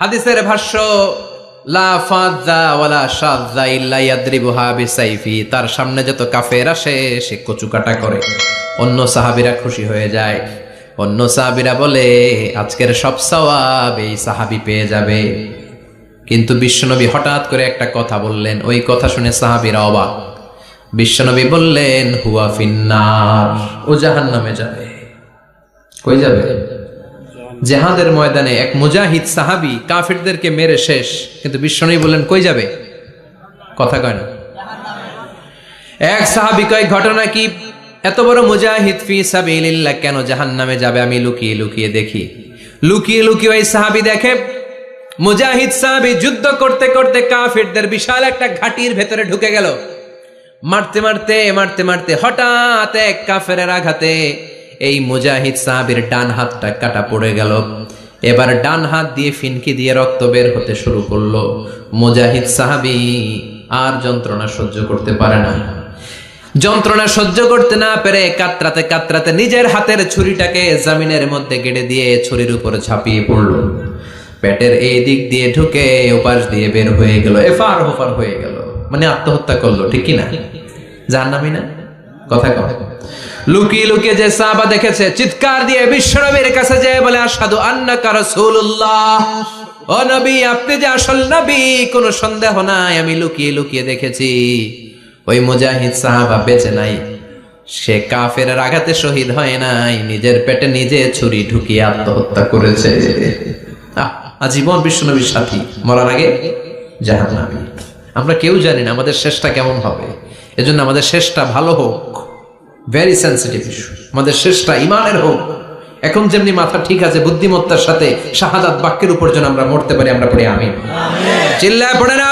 হাদিসের ভাষ্য লা ফাযা ওয়ালা শাযা ইল্লা ইয়াদরিবুহা বিসাইফি, তার সামনে যত কাফের আসে সে কচুকাটা করে। অন্য সাহাবীরা খুশি হয়ে যায়, অন্য সাহাবীরা বলে আজকের সব সওয়াব এই সাহাবী পেয়ে যাবে। কিন্তু বিশ্বনবী হঠাৎ করে একটা কথা বললেন, ওই কথা শুনে সাহাবীরা অবাক। বিশ্বনবী বললেন হুয়া ফিন্নার, ও জাহান্নামে যাবে। কই যাবে? জিহাদের ময়দানে এক মুজাহিদ সাহাবী কাফিরদেরকে মেরে শেষ, কিন্তু বিশ্বনবী বললেন কই যাবে? কথা কয় না। এক সাহাবী কয় ঘটনা কি? এত বড় মুজাহিদ ফি সাবিলিল্লাহ কেন জাহান্নামে যাবে? আমি লুকিয়ে লুকিয়ে দেখি। লুকিয়ে লুকিয়ে ওই সাহাবী দেখে মুজাহিদ সাহাবী যুদ্ধ করতে করতে কাফিরদের বিশাল একটা ঘাটির ভেতরে ঢুকে গেল। মারতে মারতে মারতে মারতে হঠাৎ এক কাফেরের আঘাতে এই মুজাহিদ সাহাবীর ডান হাতটা কাটা পড়ে গেল। এবার ডান হাত দিয়ে ফিনকি দিয়ে রক্ত বের হতে শুরু করলো। মুজাহিদ সাহাবী আর যন্ত্রণা সহ্য করতে পারে না। যন্ত্রণা সহ্য করতে না পেরে কাতরাতে কাতরাতে নিজের হাতের ছুরিটাকে জমিনের মধ্যে গেড়ে দিয়ে ছুরির উপরে ঝাঁপিয়ে পড়লো। পেটের এই দিক দিয়ে ঢুকে ওপাশ দিয়ে বের হয়ে গেল, এফার ওফার হয়ে গেল, মানে আত্মহত্যা করলো। ঠিক কি না? জাহান্নামী না? কথা কয়। লুকিয়ে লুকিয়ে যে সাহাবা দেখেছে চিৎকার দিয়ে বিশ্বনবীর কাছে যেয়ে বলে আশহাদু আন্নাকা রাসূলুল্লাহ, ও নবী আপনি যে আসল নবী, কোনো সন্দেহ নাই, আমি লুকিয়ে লুকিয়ে দেখেছি। ওই মুজাহিদ সাহাবা বেঁচে নাই, সে কাফেরের আঘাতে শহীদ হয় নাই, নিজের পেটে নিজে ছুরি ঢুকিয়ে আত্মহত্যা করেছে। আজীবন বিশ্বনবীর সাথী, মরার আগে জাহান্নামী। আমরা কেউ জানি না আমাদের শেষটা কেমন হবে, এজন্য আমাদের শেষটা ভালো হোক। ভেরি সেন্সিটিভ ইস্যু, আমাদের শেষটা ইমানের হোক। এখন যেমনি মাথা ঠিক আছে, বুদ্ধিমত্তার সাথে শাহাদাত বাক্যের উপর যেন আমরা মরতে পারি, আমরা পড়ি আমিন। চিল্লায় পড়ে না।